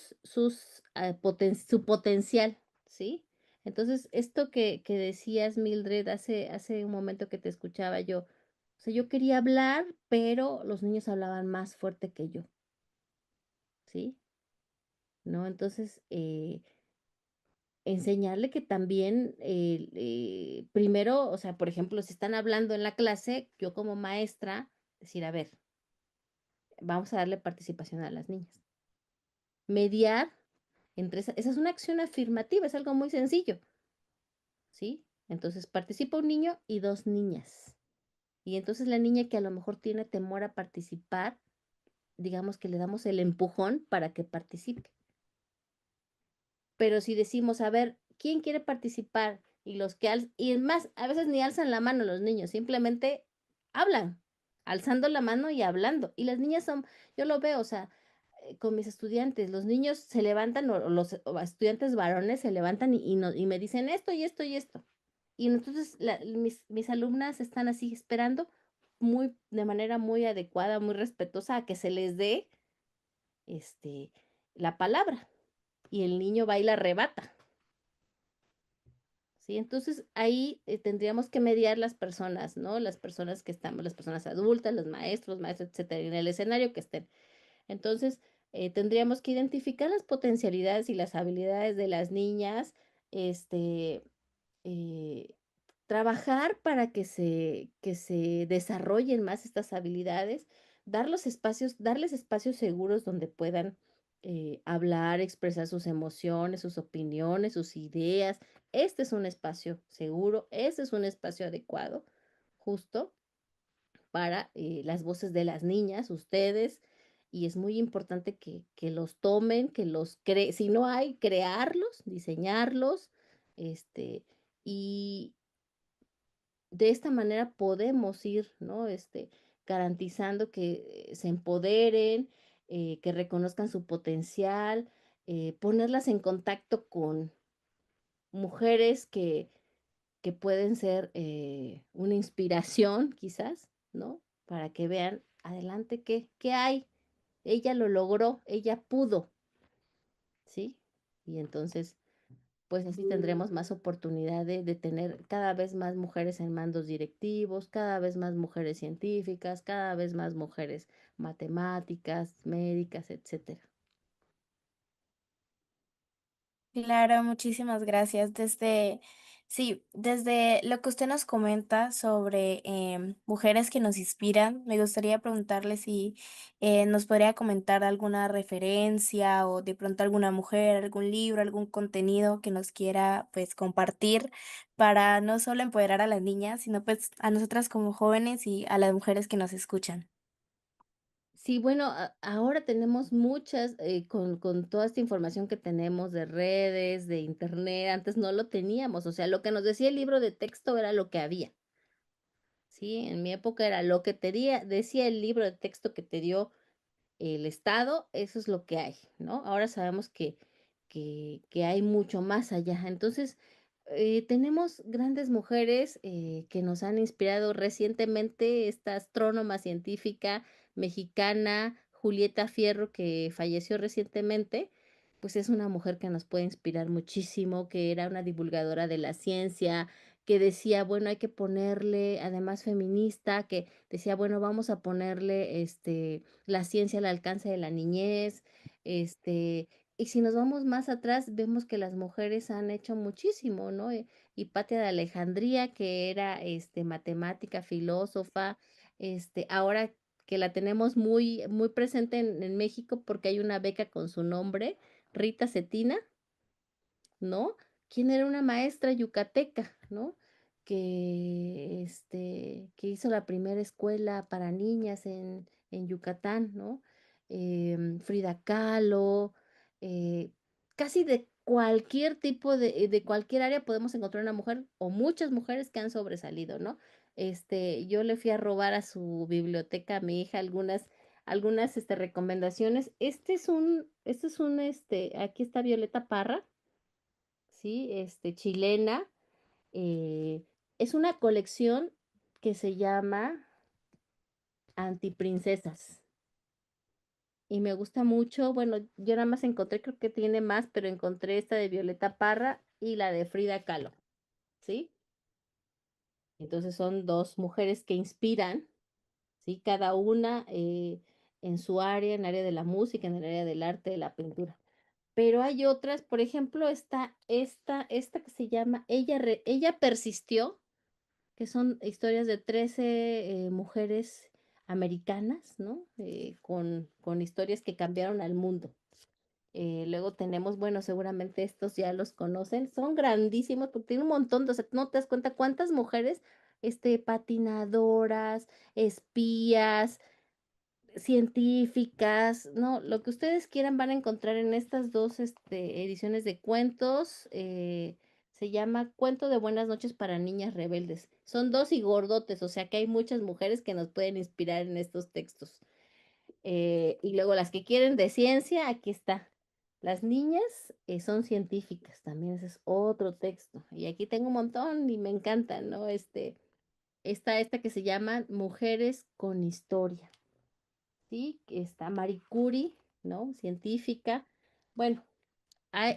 potencial, ¿sí? Entonces, esto que decías, Mildred, hace un momento que te escuchaba yo, o sea, yo quería hablar, pero los niños hablaban más fuerte que yo, ¿sí? ¿No? Entonces, enseñarle que también, primero, o sea, por ejemplo, si están hablando en la clase, yo como maestra, decir, a ver, vamos a darle participación a las niñas. Mediar esa es una acción afirmativa, es algo muy sencillo, ¿sí? Entonces participa un niño y dos niñas. Y entonces la niña que a lo mejor tiene temor a participar, digamos que le damos el empujón para que participe. Pero si decimos, a ver, ¿quién quiere participar? Y los que y más, a veces ni alzan la mano los niños, simplemente hablan, alzando la mano y hablando. Y las niñas son, yo lo veo, o sea, con mis estudiantes, los niños se levantan, o los o estudiantes varones se levantan y me dicen esto y esto y esto. Y entonces mis alumnas están así esperando de manera muy adecuada, muy respetuosa a que se les dé este, la palabra. Y el niño va y la arrebata. ¿Sí? Entonces ahí tendríamos que mediar las personas, ¿no? Las personas que estamos, las personas adultas, los maestros, etcétera, en el escenario que estén. Entonces, tendríamos que identificar las potencialidades y las habilidades de las niñas, este, eh, trabajar para que se desarrollen más estas habilidades, darles espacios seguros donde puedan hablar, expresar sus emociones, sus opiniones, sus ideas. Este es un espacio seguro, este es un espacio adecuado, justo para las voces de las niñas, ustedes, y es muy importante que los tomen, que los creen, si no hay, crearlos, diseñarlos, este, y de esta manera podemos ir, ¿no? Garantizando que se empoderen, que reconozcan su potencial, ponerlas en contacto con mujeres que pueden ser una inspiración, quizás, ¿no? Para que vean adelante qué hay. Ella lo logró, ella pudo, ¿sí? Y entonces, pues así tendremos más oportunidad de tener cada vez más mujeres en mandos directivos, cada vez más mujeres científicas, cada vez más mujeres matemáticas, médicas, etcétera. Claro, muchísimas gracias. Sí, desde lo que usted nos comenta sobre mujeres que nos inspiran, me gustaría preguntarle si nos podría comentar alguna referencia o de pronto alguna mujer, algún libro, algún contenido que nos quiera pues compartir para no solo empoderar a las niñas, sino pues a nosotras como jóvenes y a las mujeres que nos escuchan. Sí, bueno, ahora tenemos muchas, con toda esta información que tenemos de redes, de internet, antes no lo teníamos, o sea, lo que nos decía el libro de texto era lo que había, ¿sí? En mi época era lo que decía el libro de texto que te dio el Estado, eso es lo que hay, ¿no? Ahora sabemos que hay mucho más allá. Entonces, tenemos grandes mujeres que nos han inspirado recientemente, esta astrónoma científica mexicana, Julieta Fierro, que falleció recientemente, pues es una mujer que nos puede inspirar muchísimo, que era una divulgadora de la ciencia, que decía, bueno, hay que ponerle, además feminista, que decía, bueno, vamos a ponerle la ciencia al alcance de la niñez, y si nos vamos más atrás, vemos que las mujeres han hecho muchísimo, ¿no? Hipatia de Alejandría, que era matemática, filósofa, ahora que la tenemos muy, muy presente en México porque hay una beca con su nombre, Rita Cetina, ¿no? ¿Quién era una maestra yucateca, ¿no? Que hizo la primera escuela para niñas en Yucatán, ¿no? Frida Kahlo, eh, casi de cualquier tipo de cualquier área podemos encontrar una mujer o muchas mujeres que han sobresalido, ¿no? Yo le fui a robar a su biblioteca a mi hija algunas recomendaciones. Aquí está Violeta Parra, ¿sí? Chilena. eh, es una colección que se llama Antiprincesas. Y me gusta mucho, bueno, yo nada más encontré, creo que tiene más, pero encontré esta de Violeta Parra y la de Frida Kahlo, ¿sí? Entonces son dos mujeres que inspiran, ¿sí? Cada una en su área, en el área de la música, en el área del arte, de la pintura. Pero hay otras, por ejemplo, esta que se llama Ella persistió, que son historias de 13 mujeres americanas, ¿no? Con historias que cambiaron al mundo. Luego tenemos, bueno, seguramente estos ya los conocen, son grandísimos porque tienen un montón o sea, no te das cuenta cuántas mujeres, patinadoras, espías, científicas, ¿no? Lo que ustedes quieran van a encontrar en estas dos ediciones de cuentos. Se llama Cuento de Buenas noches para niñas rebeldes. Son dos y gordotes, o sea que hay muchas mujeres que nos pueden inspirar en estos textos. Y luego las que quieren de ciencia, aquí está. Las niñas son científicas, también ese es otro texto. Y aquí tengo un montón y me encantan, ¿no? Esta que se llama Mujeres con Historia. ¿Sí? Que está Marie Curie, ¿no? Científica. Bueno,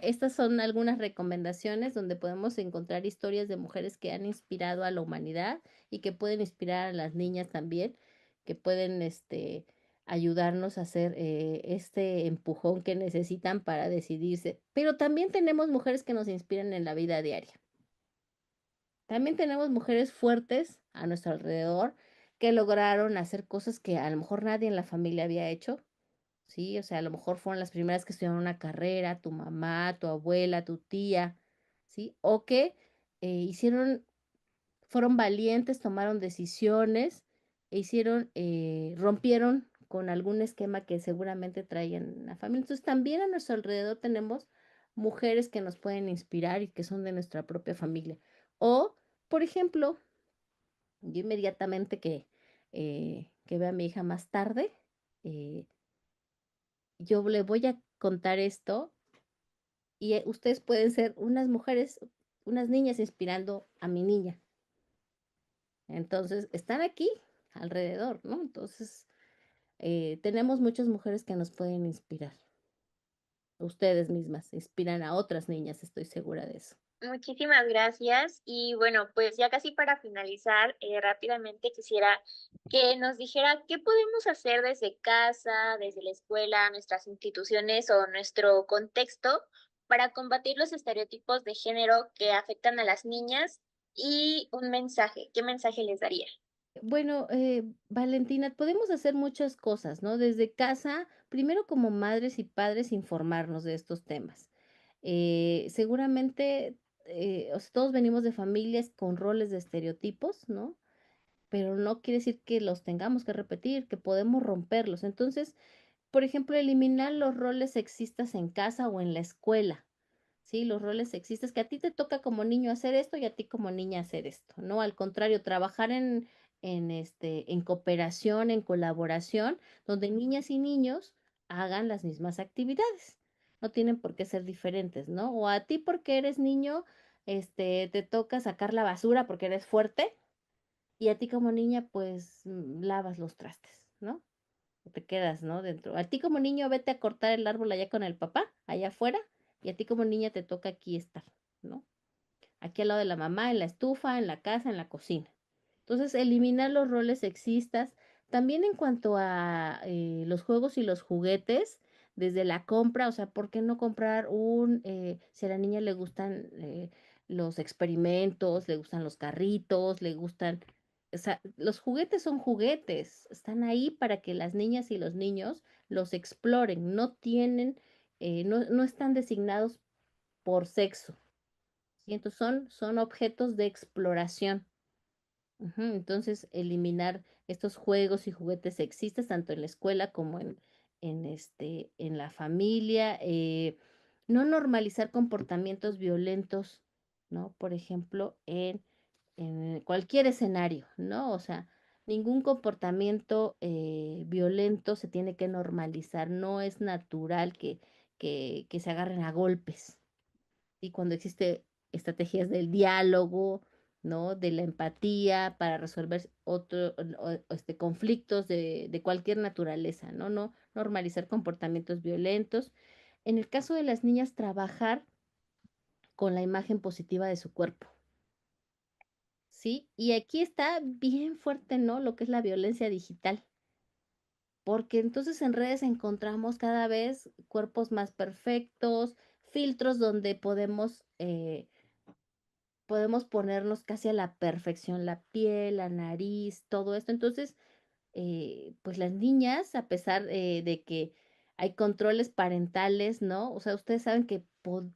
estas son algunas recomendaciones donde podemos encontrar historias de mujeres que han inspirado a la humanidad y que pueden inspirar a las niñas también, que pueden ayudarnos a hacer este empujón que necesitan para decidirse. Pero también tenemos mujeres que nos inspiran en la vida diaria. También tenemos mujeres fuertes a nuestro alrededor que lograron hacer cosas que a lo mejor nadie en la familia había hecho, ¿sí? O sea, a lo mejor fueron las primeras que estudiaron una carrera, tu mamá, tu abuela, tu tía, ¿sí? O que fueron valientes, tomaron decisiones e rompieron con algún esquema que seguramente traían la familia. Entonces, también a nuestro alrededor tenemos mujeres que nos pueden inspirar y que son de nuestra propia familia. O, por ejemplo, yo inmediatamente que vea a mi hija más tarde, eh, yo le voy a contar esto y ustedes pueden ser unas mujeres, unas niñas inspirando a mi niña. Entonces, están aquí alrededor, ¿no? Entonces, tenemos muchas mujeres que nos pueden inspirar. Ustedes mismas inspiran a otras niñas, estoy segura de eso. Muchísimas gracias. Y bueno, pues ya casi para finalizar, rápidamente quisiera que nos dijera qué podemos hacer desde casa, desde la escuela, nuestras instituciones o nuestro contexto para combatir los estereotipos de género que afectan a las niñas y un mensaje. ¿Qué mensaje les daría? Bueno, Valentina, podemos hacer muchas cosas, ¿no? Desde casa, primero como madres y padres, informarnos de estos temas. Seguramente, o sea, todos venimos de familias con roles de estereotipos, ¿no? Pero no quiere decir que los tengamos que repetir, que podemos romperlos. Entonces, por ejemplo, eliminar los roles sexistas en casa o en la escuela. ¿Sí? Los roles sexistas, que a ti te toca como niño hacer esto y a ti como niña hacer esto, ¿no? Al contrario, trabajar en cooperación, en colaboración, donde niñas y niños hagan las mismas actividades. No tienen por qué ser diferentes, ¿no? O a ti porque eres niño, te toca sacar la basura porque eres fuerte y a ti como niña, pues lavas los trastes, ¿no? Te quedas, ¿no? Dentro. A ti como niño vete a cortar el árbol allá con el papá, allá afuera, y a ti como niña te toca aquí estar, ¿no? Aquí al lado de la mamá, en la estufa, en la casa, en la cocina. Entonces, eliminar los roles sexistas. También en cuanto a los juegos y los juguetes, desde la compra, o sea, ¿por qué no comprar si a la niña le gustan los experimentos, le gustan los carritos, le gustan, o sea, los juguetes son juguetes, están ahí para que las niñas y los niños los exploren, no tienen, no están designados por sexo, ¿sí? Entonces son objetos de exploración. Ujú. Entonces, eliminar estos juegos y juguetes sexistas, tanto en la escuela como en la familia. No normalizar comportamientos violentos, ¿no? Por ejemplo, en cualquier escenario, ¿no? O sea, ningún comportamiento violento se tiene que normalizar. No es natural que se agarren a golpes. Y cuando existe estrategias del diálogo, ¿no? De la empatía para resolver conflictos de cualquier naturaleza, ¿no? No normalizar comportamientos violentos. En el caso de las niñas, trabajar con la imagen positiva de su cuerpo, ¿sí? Y aquí está bien fuerte, ¿no? Lo que es la violencia digital. Porque entonces en redes encontramos cada vez cuerpos más perfectos, filtros donde podemos ponernos casi a la perfección la piel, la nariz, todo esto. Entonces, pues las niñas, a pesar de que hay controles parentales, ¿no? O sea, ustedes saben que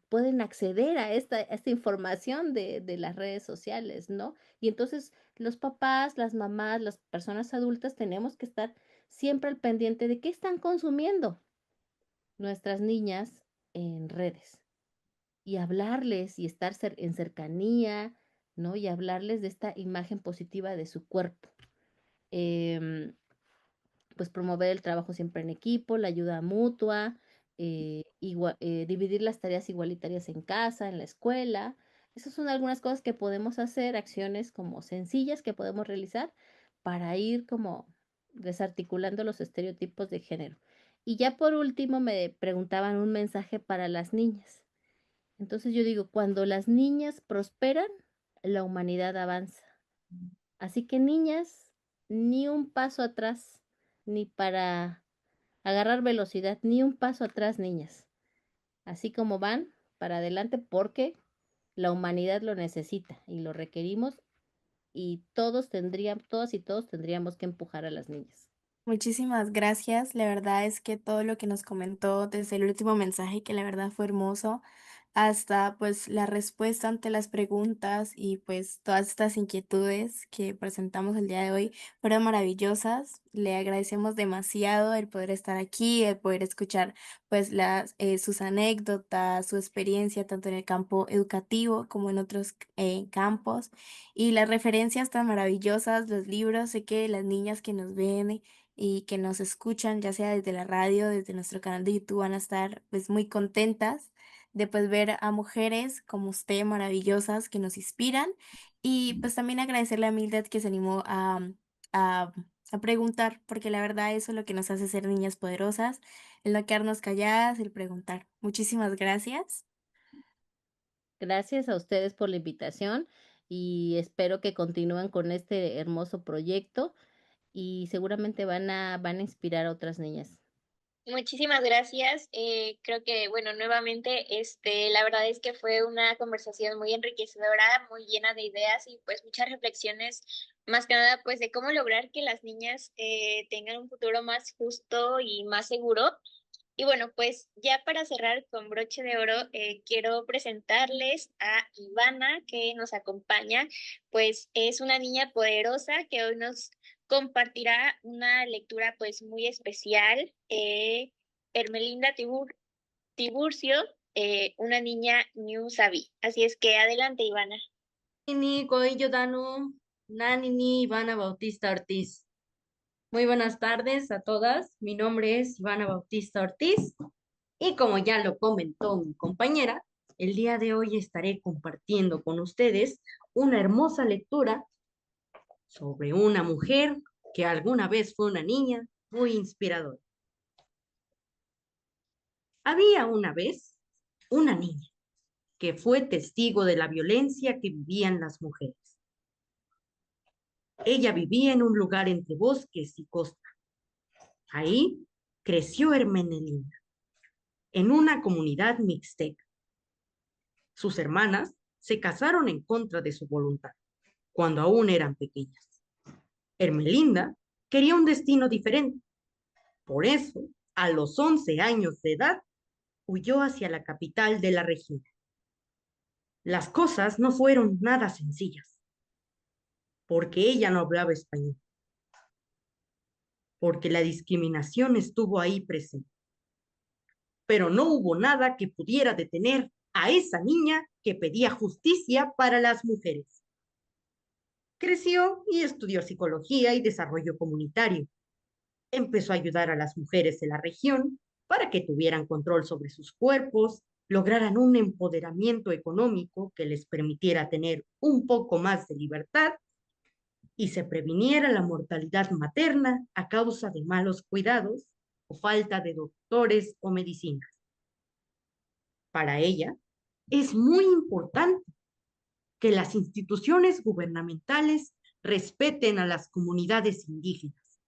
pueden acceder a esta información de las redes sociales, ¿no? Y entonces los papás, las mamás, las personas adultas tenemos que estar siempre al pendiente de qué están consumiendo nuestras niñas en redes y hablarles y estar en cercanía, ¿no? Y hablarles de esta imagen positiva de su cuerpo. Em, pues promover el trabajo siempre en equipo, la ayuda mutua, dividir las tareas igualitarias en casa, en la escuela. Esas son algunas cosas que podemos hacer, acciones como sencillas que podemos realizar para ir como desarticulando los estereotipos de género. Y ya por último me preguntaban un mensaje para las niñas. Entonces yo digo, cuando las niñas prosperan, la humanidad avanza. Así que niñas, ni un paso atrás, ni para agarrar velocidad, ni un paso atrás, niñas. Así como van, para adelante, porque la humanidad lo necesita y lo requerimos y todas y todos tendríamos que empujar a las niñas. Muchísimas gracias. La verdad es que todo lo que nos comentó desde el último mensaje, que la verdad fue hermoso, hasta pues la respuesta ante las preguntas y pues todas estas inquietudes que presentamos el día de hoy fueron maravillosas. Le agradecemos demasiado el poder estar aquí, el poder escuchar pues sus anécdotas, su experiencia tanto en el campo educativo como en otros campos y las referencias tan maravillosas, los libros. Sé que las niñas que nos ven y que nos escuchan, ya sea desde la radio, desde nuestro canal de YouTube, van a estar pues muy contentas de pues ver a mujeres como usted maravillosas que nos inspiran y pues también agradecerle a Mildred que se animó a, a preguntar, porque la verdad eso es lo que nos hace ser niñas poderosas, el no quedarnos calladas, el preguntar. Muchísimas gracias. Gracias a ustedes por la invitación y espero que continúen con este hermoso proyecto y seguramente van a inspirar a otras niñas. Muchísimas gracias. Creo que, bueno, nuevamente, la verdad es que fue una conversación muy enriquecedora, muy llena de ideas y pues muchas reflexiones, más que nada, pues de cómo lograr que las niñas tengan un futuro más justo y más seguro. Y bueno, pues ya para cerrar con broche de oro, quiero presentarles a Ivana, que nos acompaña. Pues es una niña poderosa que hoy nos compartirá una lectura pues muy especial. Hermelinda Tiburcio, una niña New Sabi. Así es que adelante, Ivana. Nini, Koiyo Danu, Nanini, Ivana Bautista Ortiz. Muy buenas tardes a todas. Mi nombre es Ivana Bautista Ortiz y como ya lo comentó mi compañera, el día de hoy estaré compartiendo con ustedes una hermosa lectura sobre una mujer que alguna vez fue una niña muy inspiradora. Había una vez una niña que fue testigo de la violencia que vivían las mujeres. Ella vivía en un lugar entre bosques y costa. Ahí creció Hermelinda, en una comunidad mixteca. Sus hermanas se casaron en contra de su voluntad, cuando aún eran pequeñas. Hermelinda quería un destino diferente. Por eso, a los 11 años de edad, huyó hacia la capital de la región. Las cosas no fueron nada sencillas, porque ella no hablaba español, porque la discriminación estuvo ahí presente. Pero no hubo nada que pudiera detener a esa niña que pedía justicia para las mujeres. Creció y estudió psicología y desarrollo comunitario. Empezó a ayudar a las mujeres de la región para que tuvieran control sobre sus cuerpos, lograran un empoderamiento económico que les permitiera tener un poco más de libertad y se previniera la mortalidad materna a causa de malos cuidados o falta de doctores o medicinas. Para ella, es muy importante que las instituciones gubernamentales respeten a las comunidades indígenas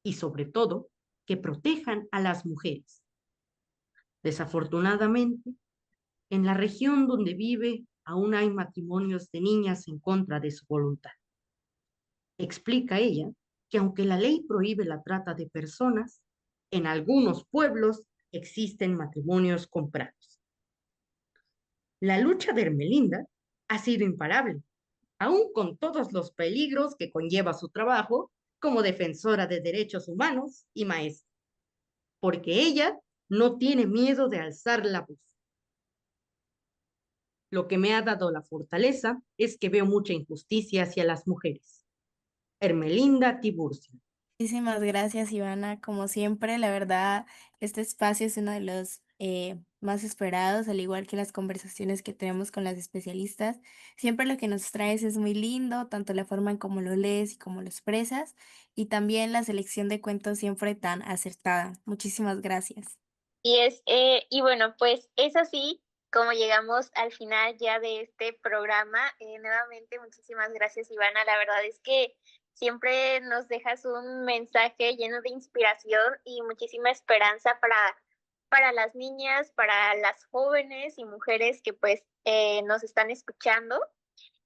y, sobre todo, que protejan a las mujeres. Desafortunadamente, en la región donde vive, aún hay matrimonios de niñas en contra de su voluntad. Explica ella que aunque la ley prohíbe la trata de personas, en algunos pueblos existen matrimonios comprados. La lucha de Hermelinda ha sido imparable, aún con todos los peligros que conlleva su trabajo como defensora de derechos humanos y maestra, porque ella no tiene miedo de alzar la voz. Lo que me ha dado la fortaleza es que veo mucha injusticia hacia las mujeres. Hermelinda Tiburcio. Muchísimas gracias, Ivana. Como siempre, la verdad, este espacio es uno de los más esperados, al igual que las conversaciones que tenemos con las especialistas. Siempre lo que nos traes es muy lindo, tanto la forma en cómo lo lees y cómo lo expresas, y también la selección de cuentos siempre tan acertada. Muchísimas gracias. Y bueno, pues es así como llegamos al final ya de este programa. Nuevamente, muchísimas gracias, Ivana. La verdad es que siempre nos dejas un mensaje lleno de inspiración y muchísima esperanza para las niñas, para las jóvenes y mujeres que pues nos están escuchando.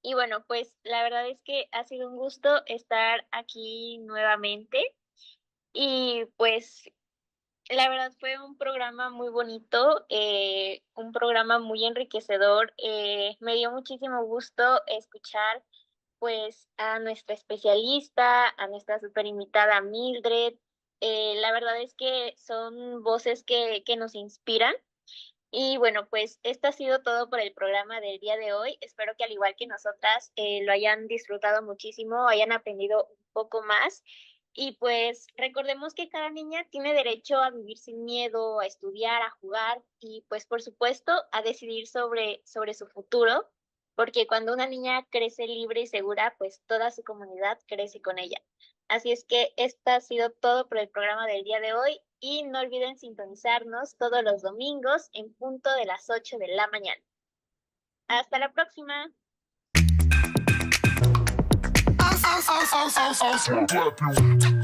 Y bueno, pues la verdad es que ha sido un gusto estar aquí nuevamente. Y pues la verdad fue un programa muy bonito, un programa muy enriquecedor. Me dio muchísimo gusto escuchar pues a nuestra especialista, a nuestra super invitada Mildred. La verdad es que son voces que nos inspiran. Y bueno, pues esto ha sido todo por el programa del día de hoy. Espero que al igual que nosotras lo hayan disfrutado muchísimo, hayan aprendido un poco más. Y pues recordemos que cada niña tiene derecho a vivir sin miedo, a estudiar, a jugar y pues por supuesto a decidir sobre su futuro, porque cuando una niña crece libre y segura, pues toda su comunidad crece con ella. Así es que esto ha sido todo por el programa del día de hoy y no olviden sintonizarnos todos los domingos en punto de las 8 de la mañana. Hasta la próxima. I'll slap you.